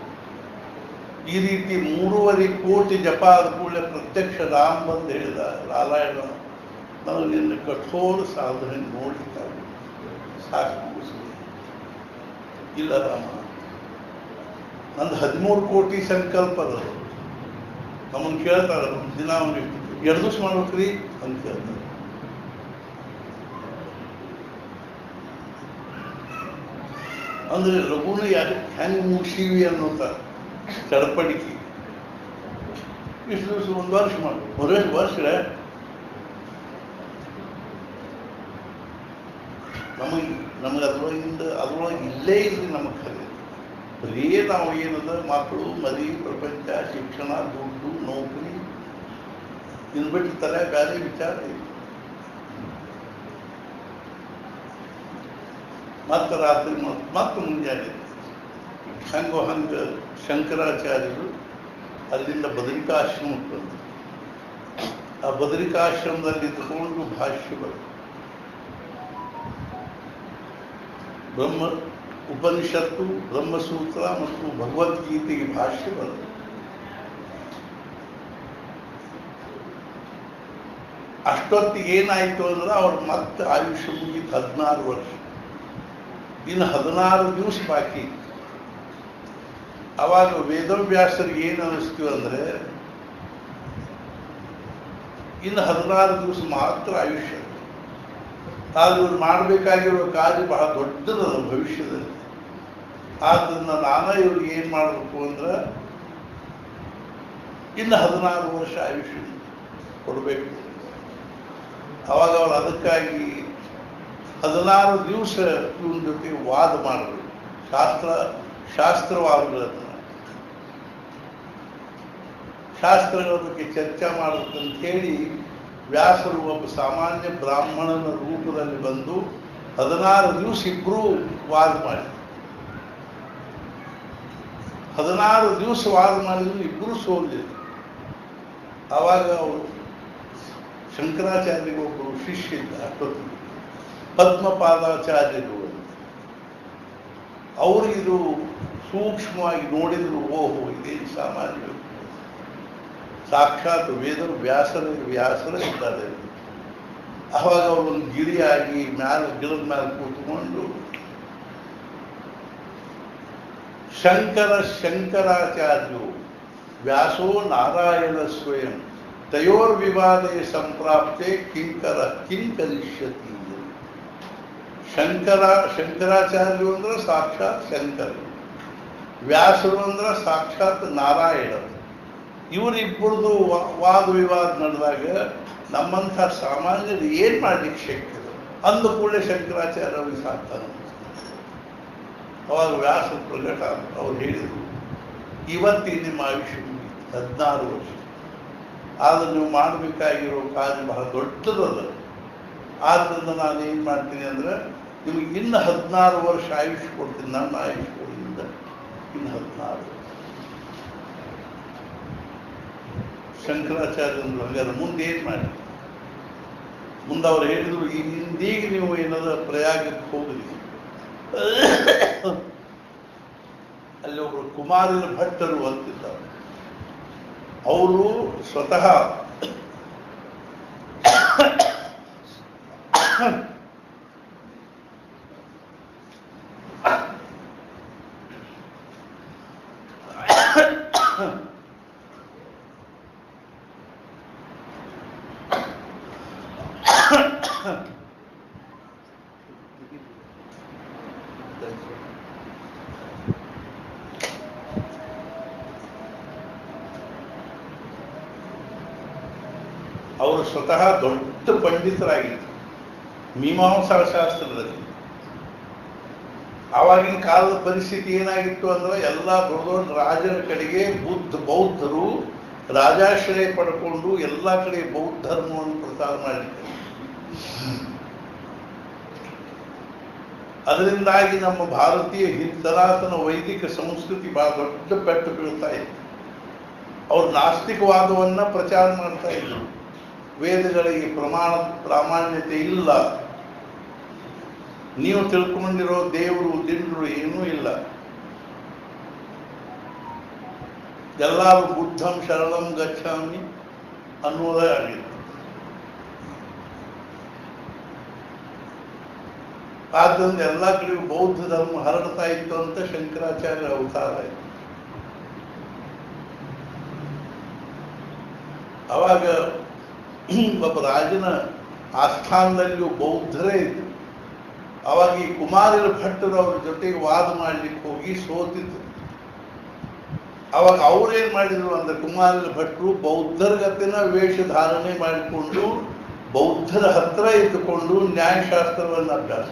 ಈ ರೀತಿ 3.5 ಕೋಟಿ ಜಪ ಆದ ಕೂಡಲೇ ಪ್ರತ್ಯಕ್ಷ ರಾಮ್ ಬಂದು ಹೇಳಿದ, ಲಾಲಾಯಣ ನಾವು ನಿನ್ನ ಕಠೋರ ಸಾಧನೆ ನೋಡಿದ್ದಾರೆ, ಸಾಕು ಇಲ್ಲ ರಾಮ, ನಂದು 13 ಕೋಟಿ ಸಂಕಲ್ಪದ. ನಮ್ಮನ್ನು ಕೇಳ್ತಾರೆ ದಿನ ಅವನಿಗೆ 2 ದಿವಸ ಮಾಡ್ಬೇಕ್ರಿ ಅಂತ ಕೇಳ್ತಾರೆ. ಅಂದ್ರೆ ಲಘುನ ಯಾರು ಹೆಂಗ್ ಮುಗಿಸೀವಿ ಅನ್ನೋತ ಚಡಪಡಿಕೆ. ಇಷ್ಟು ದಿವಸ 1 ವರ್ಷ ಮಾಡ್ಬೇಕು, ವರ್ಷ ನಮಗೆ ಅದ್ರೊಳಗೆ ಇಲ್ಲೇ ಇರಲಿ. ನಮಗೆ ಖರೀದಿ ಬರೀ ನಾವು ಏನದ ಮಕ್ಕಳು, ಮರಿ, ಪ್ರಪಂಚ, ಶಿಕ್ಷಣ, ದುಡ್ಡು, ನೌಕರಿ ಇನ್ ಬಿಟ್ಟು ತಲೆ ಬೇರೆ ವಿಚಾರ ಇಲ್ಲ. ಮತ್ತೆ ರಾತ್ರಿ ಮತ್ತೆ ಮುಂಜಾನೆ ಹಂಗೋ ಹಂಗೆ ಶಂಕರಾಚಾರ್ಯರು ಅಲ್ಲಿಂದ ಬದರಿಕಾಶ್ರಮಕ್ಕೆ ಬಂದರು. ಆ ಬದರಿಕಾಶ್ರಮದಲ್ಲಿ ಇದ್ದುಕೊಂಡು ಭಾಷ್ಯ ಬರೆದರು. ಬ್ರಹ್ಮ ಉಪನಿಷತ್ತು, ಬ್ರಹ್ಮಸೂತ್ರ ಮತ್ತು ಭಗವದ್ಗೀತೆಗೆ ಭಾಷ್ಯ ಬರೆದರು. ಅಷ್ಟೊತ್ತಿಗೆ ಏನಾಯಿತು ಅಂದ್ರೆ ಅವ್ರ ಮತ್ತೆ ಆಯುಷ್ಯ ಮುಗಿತು 16 ವರ್ಷ. ಇನ್ನು 16 ದಿವಸ ಬಾಕಿ. ಅವಾಗ ವೇದವ್ಯಾಸರಿಗೆ ಏನು ಅನ್ನಿಸ್ತೀವಿ ಅಂದ್ರೆ ಇನ್ನು 16 ದಿವಸ ಮಾತ್ರ ಆಯುಷ್ಯ. ಆದ್ರೆ ಇವ್ರು ಮಾಡಬೇಕಾಗಿರೋ ಕಾರ್ಯ ಬಹಳ ದೊಡ್ಡದಲ್ಲ ಭವಿಷ್ಯದಲ್ಲಿ. ಆದ್ರಿಂದ ನಾನು ಇವ್ರಿಗೆ ಏನು ಮಾಡಬೇಕು ಅಂದ್ರೆ ಇನ್ನು 16 ವರ್ಷ ಆಯುಷ್ಯ ಕೊಡಬೇಕು. ಅವಾಗ ಅವ್ರು ಅದಕ್ಕಾಗಿ 16 ದಿವಸ ಇವನ ಜೊತೆ ವಾದ ಮಾಡಬೇಕು, ಶಾಸ್ತ್ರವಾದಗಳನ್ನು, ಶಾಸ್ತ್ರಗಳ ಬಗ್ಗೆ ಚರ್ಚೆ ಮಾಡಬೇಕಂತ ಹೇಳಿ ವ್ಯಾಸರು ಒಬ್ಬ ಸಾಮಾನ್ಯ ಬ್ರಾಹ್ಮಣನ ರೂಪದಲ್ಲಿ ಬಂದು 16 ದಿವಸ ಇಬ್ಬರೂ ವಾದ ಮಾಡಿ 16 ದಿವಸ ವಾದ ಮಾಡಿದ್ರು ಇಬ್ಬರು ಸೋಲಿದ್ರು. ಆವಾಗ ಅವರು ಶಂಕರಾಚಾರ್ಯರಿಗೆ ಒಬ್ಬರು ಶಿಷ್ಯ ಇದ್ದ, ಅಷ್ಟೊತ್ತಿಗೆ ಪದ್ಮಪಾದಾಚಾರ್ಯರು. ಅವರಿಗಿದು ಸೂಕ್ಷ್ಮವಾಗಿ ನೋಡಿದ್ರು, ಓಹೋ ಇದೇನು ಸಾಮಾನ್ಯ, ಸಾಕ್ಷಾತ್ ವ್ಯಾಸರೇ ಇದ್ದಾರೆ. ಆವಾಗ ಅವರೊಂದು ಗಿರಿಯಾಗಿ ಗಿಡದ ಮೇಲೆ ಕೂತ್ಕೊಂಡು ಶಂಕರಾಚಾರ್ಯರು ವ್ಯಾಸೋ ನಾರಾಯಣ ಸ್ವಯಂ ತಯೋರ್ವಿವಾದೇ ಸಂಪ್ರಾಪ್ತೆ ಕಿಂಕರಿಷ್ಯತಿ. ಶಂಕರಾಚಾರ್ಯರು ಅಂದ್ರೆ ಸಾಕ್ಷಾತ್ ಶಂಕರ, ವ್ಯಾಸರು ಅಂದ್ರೆ ಸಾಕ್ಷಾತ್ ನಾರಾಯಣ. ಇವರಿಬ್ಬರದು ವಾದ ವಿವಾದ ನಡೆದಾಗ ನಮ್ಮಂಥ ಸಾಮಾನ್ಯರು ಏನ್ ಮಾಡ್ಲಿಕ್ಕೆ ಶಕ್ಯ ಅಂದ ಕೂಡಲೇ ಶಂಕರಾಚಾರ್ಯ ಅವ್ರಿಗೆ ಸಾಕ್ತಾನೆ. ಅವಾಗ ವ್ಯಾಸ ಪ್ರಕಟ ಅವ್ರು ಹೇಳಿದರು, ಇವತ್ತಿ ನಿಮ್ಮ ಆಯುಷ್ಯ 16 ವರ್ಷ, ಆದ್ರೆ ನೀವು ಮಾಡಬೇಕಾಗಿರೋ ಕಾರ್ಯ ಬಹಳ ದೊಡ್ಡದಲ್ಲ. ಆದ್ರಿಂದ ನಾನು ಏನು ಮಾಡ್ತೀನಿ ಅಂದ್ರೆ ನಿಮಗೆ ಇನ್ನು 16 ವರ್ಷ ಆಯುಷ್ಯ ಕೊಡ್ತೀನಿ. ನನ್ನ ಆಯುಷ್ಯ ಕೊಡಿಯಿಂದ ಇನ್ನು 16 ವರ್ಷ. ಶಂಕರಾಚಾರ್ಯ ಅಂದ್ರು, ಹಾಗಾದ್ರೆ ಮುಂದೆ ಏನು ಮಾಡಿ? ಮುಂದೆ ಅವ್ರು ಹೇಳಿದ್ರು, ಇಂದೀಗ ನೀವು ಏನಾದ್ರು ಪ್ರಯಾಗಕ್ಕೆ ಹೋಗ್ರಿ, ಅಲ್ಲಿ ಒಬ್ಬರು ಕುಮಾರಿಲ ಭಟ್ಟರು ಅಂತಿದ್ದಾರೆ. ಅವರು ಸ್ವತಃ ಅವರು ಸ್ವತಃ ದೊಡ್ಡ ಪಂಡಿತರಾಗಿದ್ದರು ಮೀಮಾಂಸಾ ಶಾಸ್ತ್ರದಲ್ಲಿ. ಆವಾಗಿನ ಕಾಲದ ಪರಿಸ್ಥಿತಿ ಏನಾಗಿತ್ತು ಅಂದ್ರೆ ಎಲ್ಲ ದೊಡ್ಡ ದೊಡ್ಡ ರಾಜರ ಕಡೆಗೆ ಬೌದ್ಧರು ರಾಜಾಶ್ರಯ ಪಡ್ಕೊಂಡು ಎಲ್ಲ ಕಡೆ ಬೌದ್ಧ ಧರ್ಮವನ್ನು ಪ್ರಚಾರ ಮಾಡಿದ್ದಾರೆ. ಅದರಿಂದಾಗಿ ನಮ್ಮ ಭಾರತೀಯ ಸನಾತನ ವೈದಿಕ ಸಂಸ್ಕೃತಿ ಬಹಳ ದೊಡ್ಡ ಪೆಟ್ಟು ಬೀಳ್ತಾ ಇತ್ತು. ಅವ್ರು ನಾಸ್ತಿಕವಾದವನ್ನ ಪ್ರಚಾರ ಮಾಡ್ತಾ ಇದ್ರು. ವೇದಗಳಿಗೆ ಪ್ರಾಮಾಣ್ಯತೆ ಇಲ್ಲ, ನೀವು ತಿಳ್ಕೊಂಡಿರೋ ದೇವರು ದಿಂಡ್ರು ಏನೂ ಇಲ್ಲ, ಎಲ್ಲರೂ ಬುದ್ಧಂ ಶರಣಂ ಗಚ್ಚಾಮಿ ಅನ್ನೋದೇ ಆಗಿತ್ತು. ಆದ್ದರಿಂದ ಎಲ್ಲ ಕಡೆಗೂ ಬೌದ್ಧ ಧರ್ಮ ಹರಡ್ತಾ ಇತ್ತು ಅಂತ ಶಂಕರಾಚಾರ್ಯ ಅವತಾರ ಆಯಿತು. ಅವಾಗ ಒಬ್ಬ ರಾಜನ ಆಸ್ಥಾನದಲ್ಲಿಯೂ ಬೌದ್ಧರೇ ಇದ್ರು. ಅವಾಗ ಈ ಕುಮಾರಿಲ ಭಟ್ಟರು ಅವ್ರ ಜೊತೆಗೆ ವಾದ ಮಾಡ್ಲಿಕ್ಕೆ ಹೋಗಿ ಸೋತಿದ್ರು. ಅವಾಗ ಅವ್ರೇನ್ ಮಾಡಿದ್ರು ಅಂದ್ರೆ ಕುಮಾರಿಲ ಭಟ್ಟರು ಬೌದ್ಧರ ಗತಿನ ವೇಷ ಧಾರಣೆ ಮಾಡಿಕೊಂಡು ಬೌದ್ಧರ ಹತ್ರ ಇದ್ದುಕೊಂಡು ನ್ಯಾಯಶಾಸ್ತ್ರವನ್ನು ಅಭ್ಯಾಸ.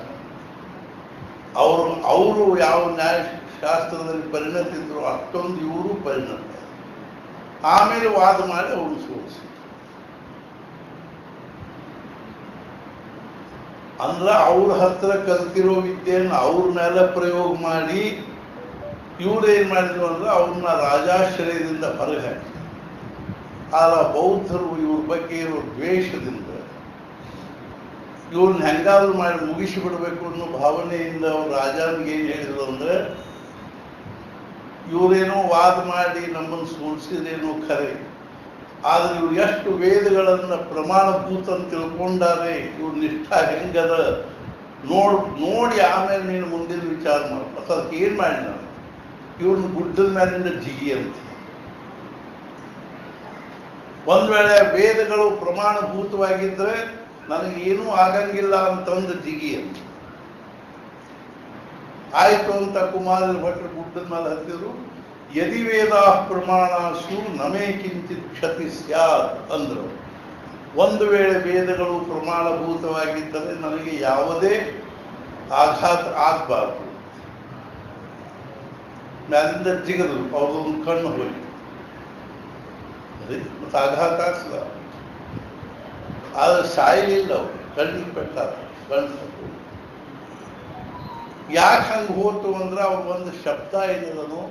ಅವರು ಯಾವ ನ್ಯಾಯಶಾಸ್ತ್ರದಲ್ಲಿ ಪರಿಣತಿದ್ರು ಅಷ್ಟೊಂದು ಇವರು ಪರಿಣತ. ಆಮೇಲೆ ವಾದ ಮಾಡಿ ಅವರು ಸೋಲಿಸಿ. ಅಂದ್ರೆ ಅವ್ರ ಹತ್ರ ಕಲ್ತಿರೋ ವಿದ್ಯೆಯನ್ನು ಅವ್ರ ಮೇಲೆ ಪ್ರಯೋಗ ಮಾಡಿ ಇವ್ರೇನ್ ಮಾಡಿದ್ರು ಅಂದ್ರೆ ಅವ್ರನ್ನ ರಾಜಾಶ್ರಯದಿಂದ ಹೊರಗೆ ಹಾಕಿ. ಆಗ ಬೌದ್ಧರು ಇವ್ರ ಬಗ್ಗೆ ಇರೋ ದ್ವೇಷದಿಂದ ಇವ್ರನ್ನ ಹೆಂಗಾದ್ರೂ ಮಾಡಿ ಮುಗಿಸಿ ಬಿಡಬೇಕು ಅನ್ನೋ ಭಾವನೆಯಿಂದ ಅವ್ರು ರಾಜನಿಗೆ ಏನ್ ಹೇಳಿದ್ರು ಅಂದ್ರೆ, ಇವರೇನೋ ವಾದ ಮಾಡಿ ನಮ್ಮನ್ನು ಸೋಲಿಸಿದ್ರೇನೋ ಖರೆ, ಆದ್ರೆ ಇವ್ರು ಎಷ್ಟು ವೇದಗಳನ್ನ ಪ್ರಮಾಣಭೂತ ಅಂತ ತಿಳ್ಕೊಂಡಾರೆ, ಇವ್ರ ನಿಷ್ಠಾ ಹೆಂಗದ ನೋಡಿ ಆಮೇಲೆ ನೀನು ಮುಂದಿನ ವಿಚಾರ ಮಾಡ. ಅದಕ್ಕೆ ಏನ್ ಮಾಡಿ ನಾನು ಇವ್ರನ್ನ ಗುಡ್ಡದ ಮೇಲಿಂದ ಜಿಗಿ ಅಂತ. ಒಂದ್ ವೇಳೆ ವೇದಗಳು ಪ್ರಮಾಣಭೂತವಾಗಿದ್ರೆ ನನಗೆ ಏನೂ ಆಗಂಗಿಲ್ಲ ಅಂತಂದು ಜಿಗಿ ಅಂತ. ಆಯ್ತು ಅಂತ ಕುಮಾರಿಲ ಭಟ್ರು ಗುಡ್ಡದ ಮೇಲೆ ಹತ್ತಿದ್ರು. ಯದಿ ವೇದ ಪ್ರಮಾಣಸು ನಮೇ ಕಿಂಚಿತ್ ಕ್ಷತಿ ಸ್ಯಾತ್ ಅಂದ್ರು. ಒಂದು ವೇಳೆ ವೇದಗಳು ಪ್ರಮಾಣಭೂತವಾಗಿದ್ದರೆ ನನಗೆ ಯಾವುದೇ ಆಘಾತ ಆಗಬಾರ್ದು. ಮ್ಯಾಲಿಂದ ಜಿಗದು ಅವ್ರದೊಂದು ಕಣ್ಣು ಹೋಗಿ ಮತ್ತೆ ಆಘಾತ ಆಗ್ತದ. ಆದ್ರೆ ಸಾಯಲಿಲ್ಲ, ಅವ್ರು ಕಣ್ಣಿಗೆ ಪೆಟ್ಟಾರ. ಕಣ್ಣು ಯಾಕೆ ಹಂಗೆ ಹೋತು ಅಂದ್ರೆ ಅವ್ರು ಒಂದು ಶಬ್ದ ಏನಿದನು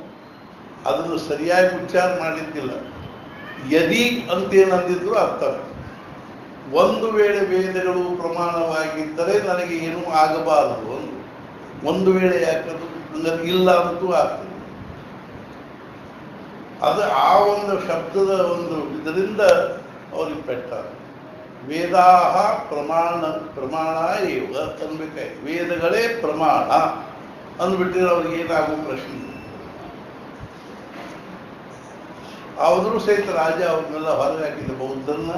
ಅದನ್ನು ಸರಿಯಾಗಿ ಉಚ್ಚಾರ ಮಾಡಿದ್ದಿಲ್ಲ. ಯದಿ ಅಂತೇನಂದಿದ್ರು ಅರ್ಥ. ಒಂದು ವೇಳೆ ವೇದಗಳು ಪ್ರಮಾಣವಾಗಿದ್ದರೆ ನನಗೆ ಏನೂ ಆಗಬಾರದು. ಒಂದು ವೇಳೆ ಯಾಕಂದ್ರೆ ನನಗೆ ಇಲ್ಲ ಅಂತೂ ಆಗ್ತದೆ. ಅದು ಆ ಒಂದು ಶಬ್ದದ ಒಂದು ಇದರಿಂದ ಅವ್ರಿಗೆ ಪೆಟ್ಟಾರ. ವೇದಾಹ ಪ್ರಮಾಣ ಇವ ಅನ್ಬೇಕಾಯ್ತು. ವೇದಗಳೇ ಪ್ರಮಾಣ ಅಂದ್ಬಿಟ್ಟಿದ್ರೆ ಅವ್ರಿಗೆ ಏನಾಗುವ ಪ್ರಶ್ನೆ. ಆದರೂ ಸಹಿತ ರಾಜ ಅವ್ರನ್ನೆಲ್ಲ ಹೊರಗೆ ಹಾಕಿದ. ಬೌದ್ಧರನ್ನ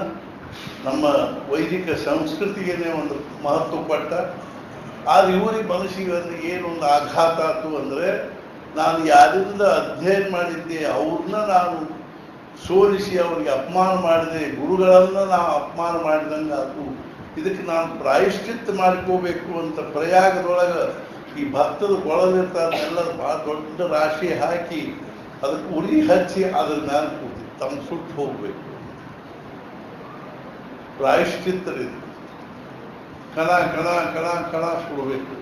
ನಮ್ಮ ವೈದಿಕ ಸಂಸ್ಕೃತಿಗೇನೆ ಒಂದು ಮಹತ್ವ ಕೊಟ್ಟ. ಆದ್ರೆ ಇವರಿಗೆ ಮನಸ್ಸಿಗೆ ಏನೊಂದು ಆಘಾತ ಆಯ್ತು ಅಂದ್ರೆ, ನಾನು ಯಾರಿಂದ ಅಧ್ಯಯನ ಮಾಡಿದ್ದೆ ಅವ್ರನ್ನ ನಾನು ಸೋಲಿಸಿ ಅವ್ರಿಗೆ ಅಪಮಾನ ಮಾಡಿದೆ, ಗುರುಗಳನ್ನ ನಾವು ಅಪಮಾನ ಮಾಡಿದಂಗೆ ಆಯ್ತು. ಇದಕ್ಕೆ ನಾನು ಪ್ರಾಯಶ್ಚಿತ್ತ ಮಾಡ್ಕೋಬೇಕು ಅಂತ ಪ್ರಯಾಗದೊಳಗೆ ಈ ಭಕ್ತದ ಕೊಳಲಿರ್ತಾರನ್ನೆಲ್ಲ ಬಹಳ ದೊಡ್ಡ ರಾಶಿ ಹಾಕಿ ಅದಕ್ಕೆ ಉರಿ ಹಚ್ಚಿ ಅದ್ರ ಮೇಲೆ ಕೂತಿ ತಮ್ಮ ಸುಟ್ಟು ಹೋಗ್ಬೇಕು. ಪ್ರಾಯಶ್ಚಿತ್ತರಿದೆ. ಕಣ ಕಣ ಕಣ ಕಣ ಸುಡಬೇಕು.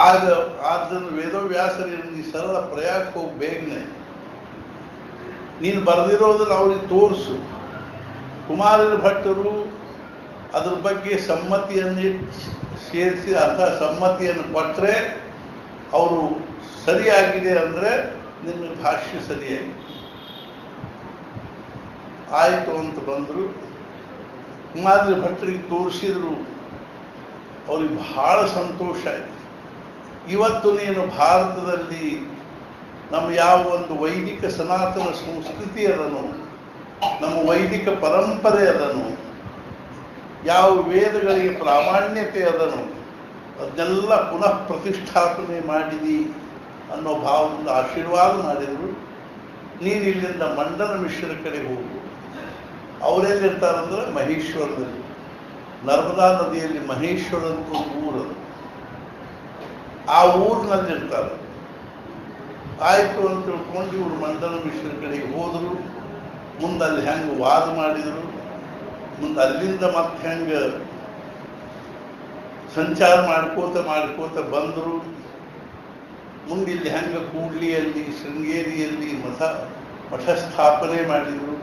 ಆಗ ಅದನ್ನು ವೇದವ್ಯಾಸರು ಈ ಸರಳ ಪ್ರಯಾಗಕ್ಕೆ ಹೋಗಿ ಬೇಗನೆ ನೀನು ಬರೆದಿರೋದನ್ನು ಅವ್ರಿಗೆ ತೋರಿಸು. ಕುಮಾರಿಲ ಭಟ್ಟರು ಅದ್ರ ಬಗ್ಗೆ ಸಮ್ಮತಿಯನ್ನು ಸೇರಿಸಿ ಸಮ್ಮತಿಯನ್ನು ಕೊಟ್ಟರೆ ಅವರು ಸರಿಯಾಗಿದೆ ಅಂದರೆ ನಿನ್ನ ಭಾಷ್ಯ ಸರಿಯಾಗಿ ಆಯಿತು ಅಂತ ಬಂದರು. ಹಿಮಾದ್ರಿ ಭಟ್ಟರಿಗೆ ತೋರಿಸಿದ್ರು. ಅವ್ರಿಗೆ ಬಹಳ ಸಂತೋಷ ಆಯಿತು. ಇವತ್ತು ನೀನು ಭಾರತದಲ್ಲಿ ನಮ್ಮ ಯಾವ ಒಂದು ವೈದಿಕ ಸನಾತನ ಸಂಸ್ಕೃತಿ ಅದನು, ನಮ್ಮ ವೈದಿಕ ಪರಂಪರೆ ಅದನು, ಯಾವ ವೇದಗಳಿಗೆ ಪ್ರಾಮಾಣ್ಯತೆ ಅದನು, ಅದನ್ನೆಲ್ಲ ಪುನಃ ಪ್ರತಿಷ್ಠಾಪನೆ ಮಾಡಿದಿ ಅನ್ನೋ ಭಾವದಿಂದ ಆಶೀರ್ವಾದ ಮಾಡಿದರು. ನೀನು ಇಲ್ಲಿಂದ ಮಂಡನ ಮಿಶ್ರ ಕಡೆ ಹೋಗು. ಅವರೆಲ್ಲಿರ್ತಾರಂದ್ರೆ ಮಹೇಶ್ವರದಲ್ಲಿ, ನರ್ಮದಾ ನದಿಯಲ್ಲಿ ಮಹೇಶ್ವರ ಅಂತ ಒಂದು ಊರದು. ಆ ಊರಿನಲ್ಲಿರ್ತಾರೆ. ಆಯಿತು ಅಂತ ತಿಳ್ಕೊಂಡು ಇವರು ಮಂಡನ ಮಿಶ್ರ ಕಡೆಗೆ ಹೋದರು. ಮುಂದೆ ಅಲ್ಲಿ ಹೆಂಗೆ ವಾದ ಮಾಡಿದರು, ಮುಂದೆ ಅಲ್ಲಿಂದ ಮತ್ತೆ ಹೆಂಗೆ ಸಂಚಾರ ಮಾಡ್ಕೋತ ಬಂದರು. ಮುಂದೆ ಇಲ್ಲಿ ಹೆಂಗೆ ಕೂಡ್ಲಿಯಲ್ಲಿ ಶೃಂಗೇರಿಯಲ್ಲಿ ಮಠ ಸ್ಥಾಪನೆ ಮಾಡಿದರು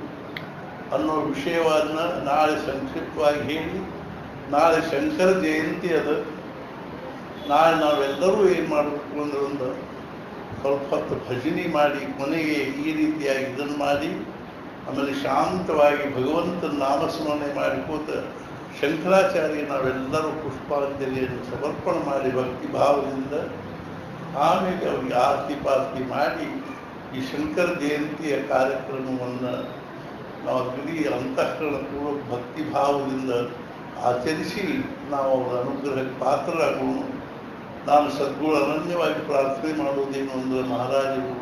ಅನ್ನೋ ವಿಷಯವನ್ನು ನಾಳೆ ಸಂಕ್ಷಿಪ್ತವಾಗಿ ಹೇಳಿ, ನಾಳೆ ಶಂಕರ ಜಯಂತಿ ಅದ. ನಾಳೆ ನಾವೆಲ್ಲರೂ ಏನು ಮಾಡಬೇಕು ಅಂದ್ರೆ ಒಂದು ಸ್ವಲ್ಪ ಹೊತ್ತು ಭಜನೆ ಮಾಡಿ ಕೊನೆಗೆ ಈ ರೀತಿಯಾಗಿ ಇದನ್ನು ಮಾಡಿ ಆಮೇಲೆ ಶಾಂತವಾಗಿ ಭಗವಂತನ ನಾಮಸ್ಮರಣೆ ಮಾಡಿಕೋತ ಶಂಕರಾಚಾರ್ಯ ನಾವೆಲ್ಲರೂ ಪುಷ್ಪಾಂಜಲಿಯನ್ನು ಸಮರ್ಪಣೆ ಮಾಡಿ ಭಕ್ತಿ ಭಾವದಿಂದ ಆಮೇಲೆ ಅವ್ರಿಗೆ ಆರತಿ ಪಾರ್ತಿ ಮಾಡಿ ಈ ಶಂಕರ ಜಯಂತಿಯ ಕಾರ್ಯಕ್ರಮವನ್ನು ನಾವು ಅಗದಿ ಅಂತಃಕರಣಪೂರ್ವಕ ಭಕ್ತಿ ಭಾವದಿಂದ ಆಚರಿಸಿ ನಾವು ಅವರ ಅನುಗ್ರಹಕ್ಕೆ ಪಾತ್ರರಾಗೋಣ. ನಾನು ಸದ್ಗುರು ಅನನ್ಯವಾಗಿ ಪ್ರಾರ್ಥನೆ ಮಾಡುವುದೇನು ಅಂದರೆ ಮಹಾರಾಜರು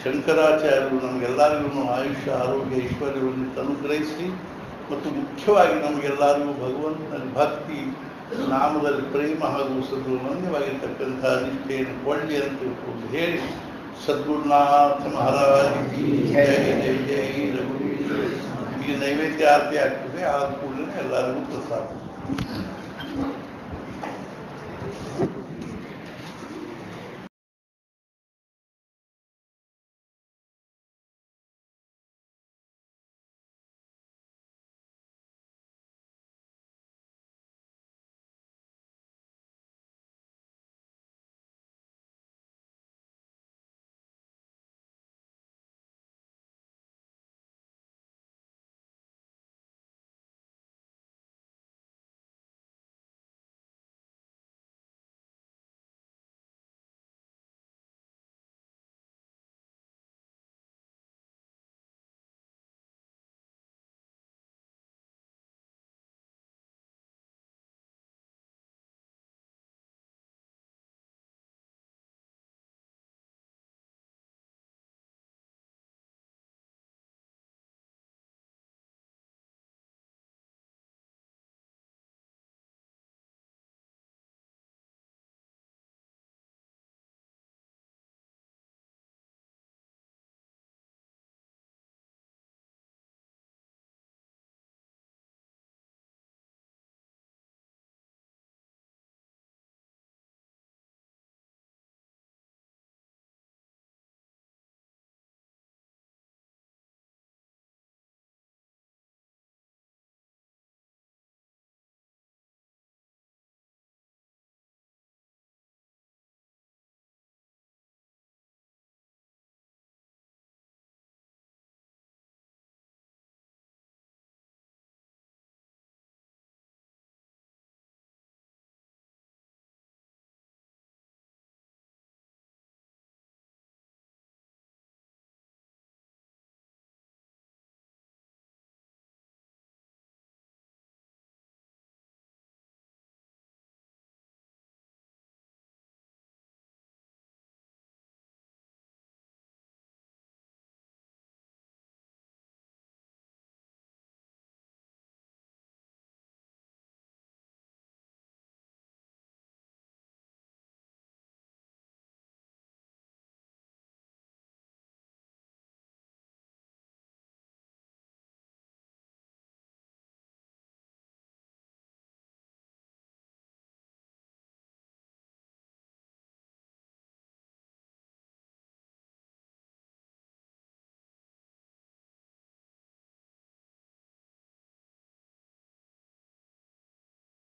ಶಂಕರಾಚಾರ್ಯರು ನಮಗೆಲ್ಲರಿಗೂ ಆಯುಷ್ಯ ಆರೋಗ್ಯ ಐಶ್ವರ್ಯವನ್ನು ಅನುಗ್ರಹಿಸಿ ಮತ್ತು ಮುಖ್ಯವಾಗಿ ನಮಗೆಲ್ಲರಿಗೂ ಭಗವಂತನಲ್ಲಿ ಭಕ್ತಿ ನಾಮದಲ್ಲಿ ಪ್ರೇಮ ಹಾಗೂ ಸದ್ಗುರು ಅನನ್ಯವಾಗಿರ್ತಕ್ಕಂಥ ನಿಷ್ಠೆಯನ್ನು ಕೊಳ್ಳಿ ಅಂತ ತಿಳ್ಕೊಂಡು ಹೇಳಿ ಸದ್ಗುರುನಾಥ ಮಹಾರಾಜ ಜಯ ಜಯ ಜಯ ರಘುವೀರ. ಈಗ ನೈವೇದ್ಯ ಆರತಿ ಆಗ್ತದೆ, ಆದ ಕೂಡಲೇ ಎಲ್ಲರಿಗೂ ಪ್ರಸಾದ.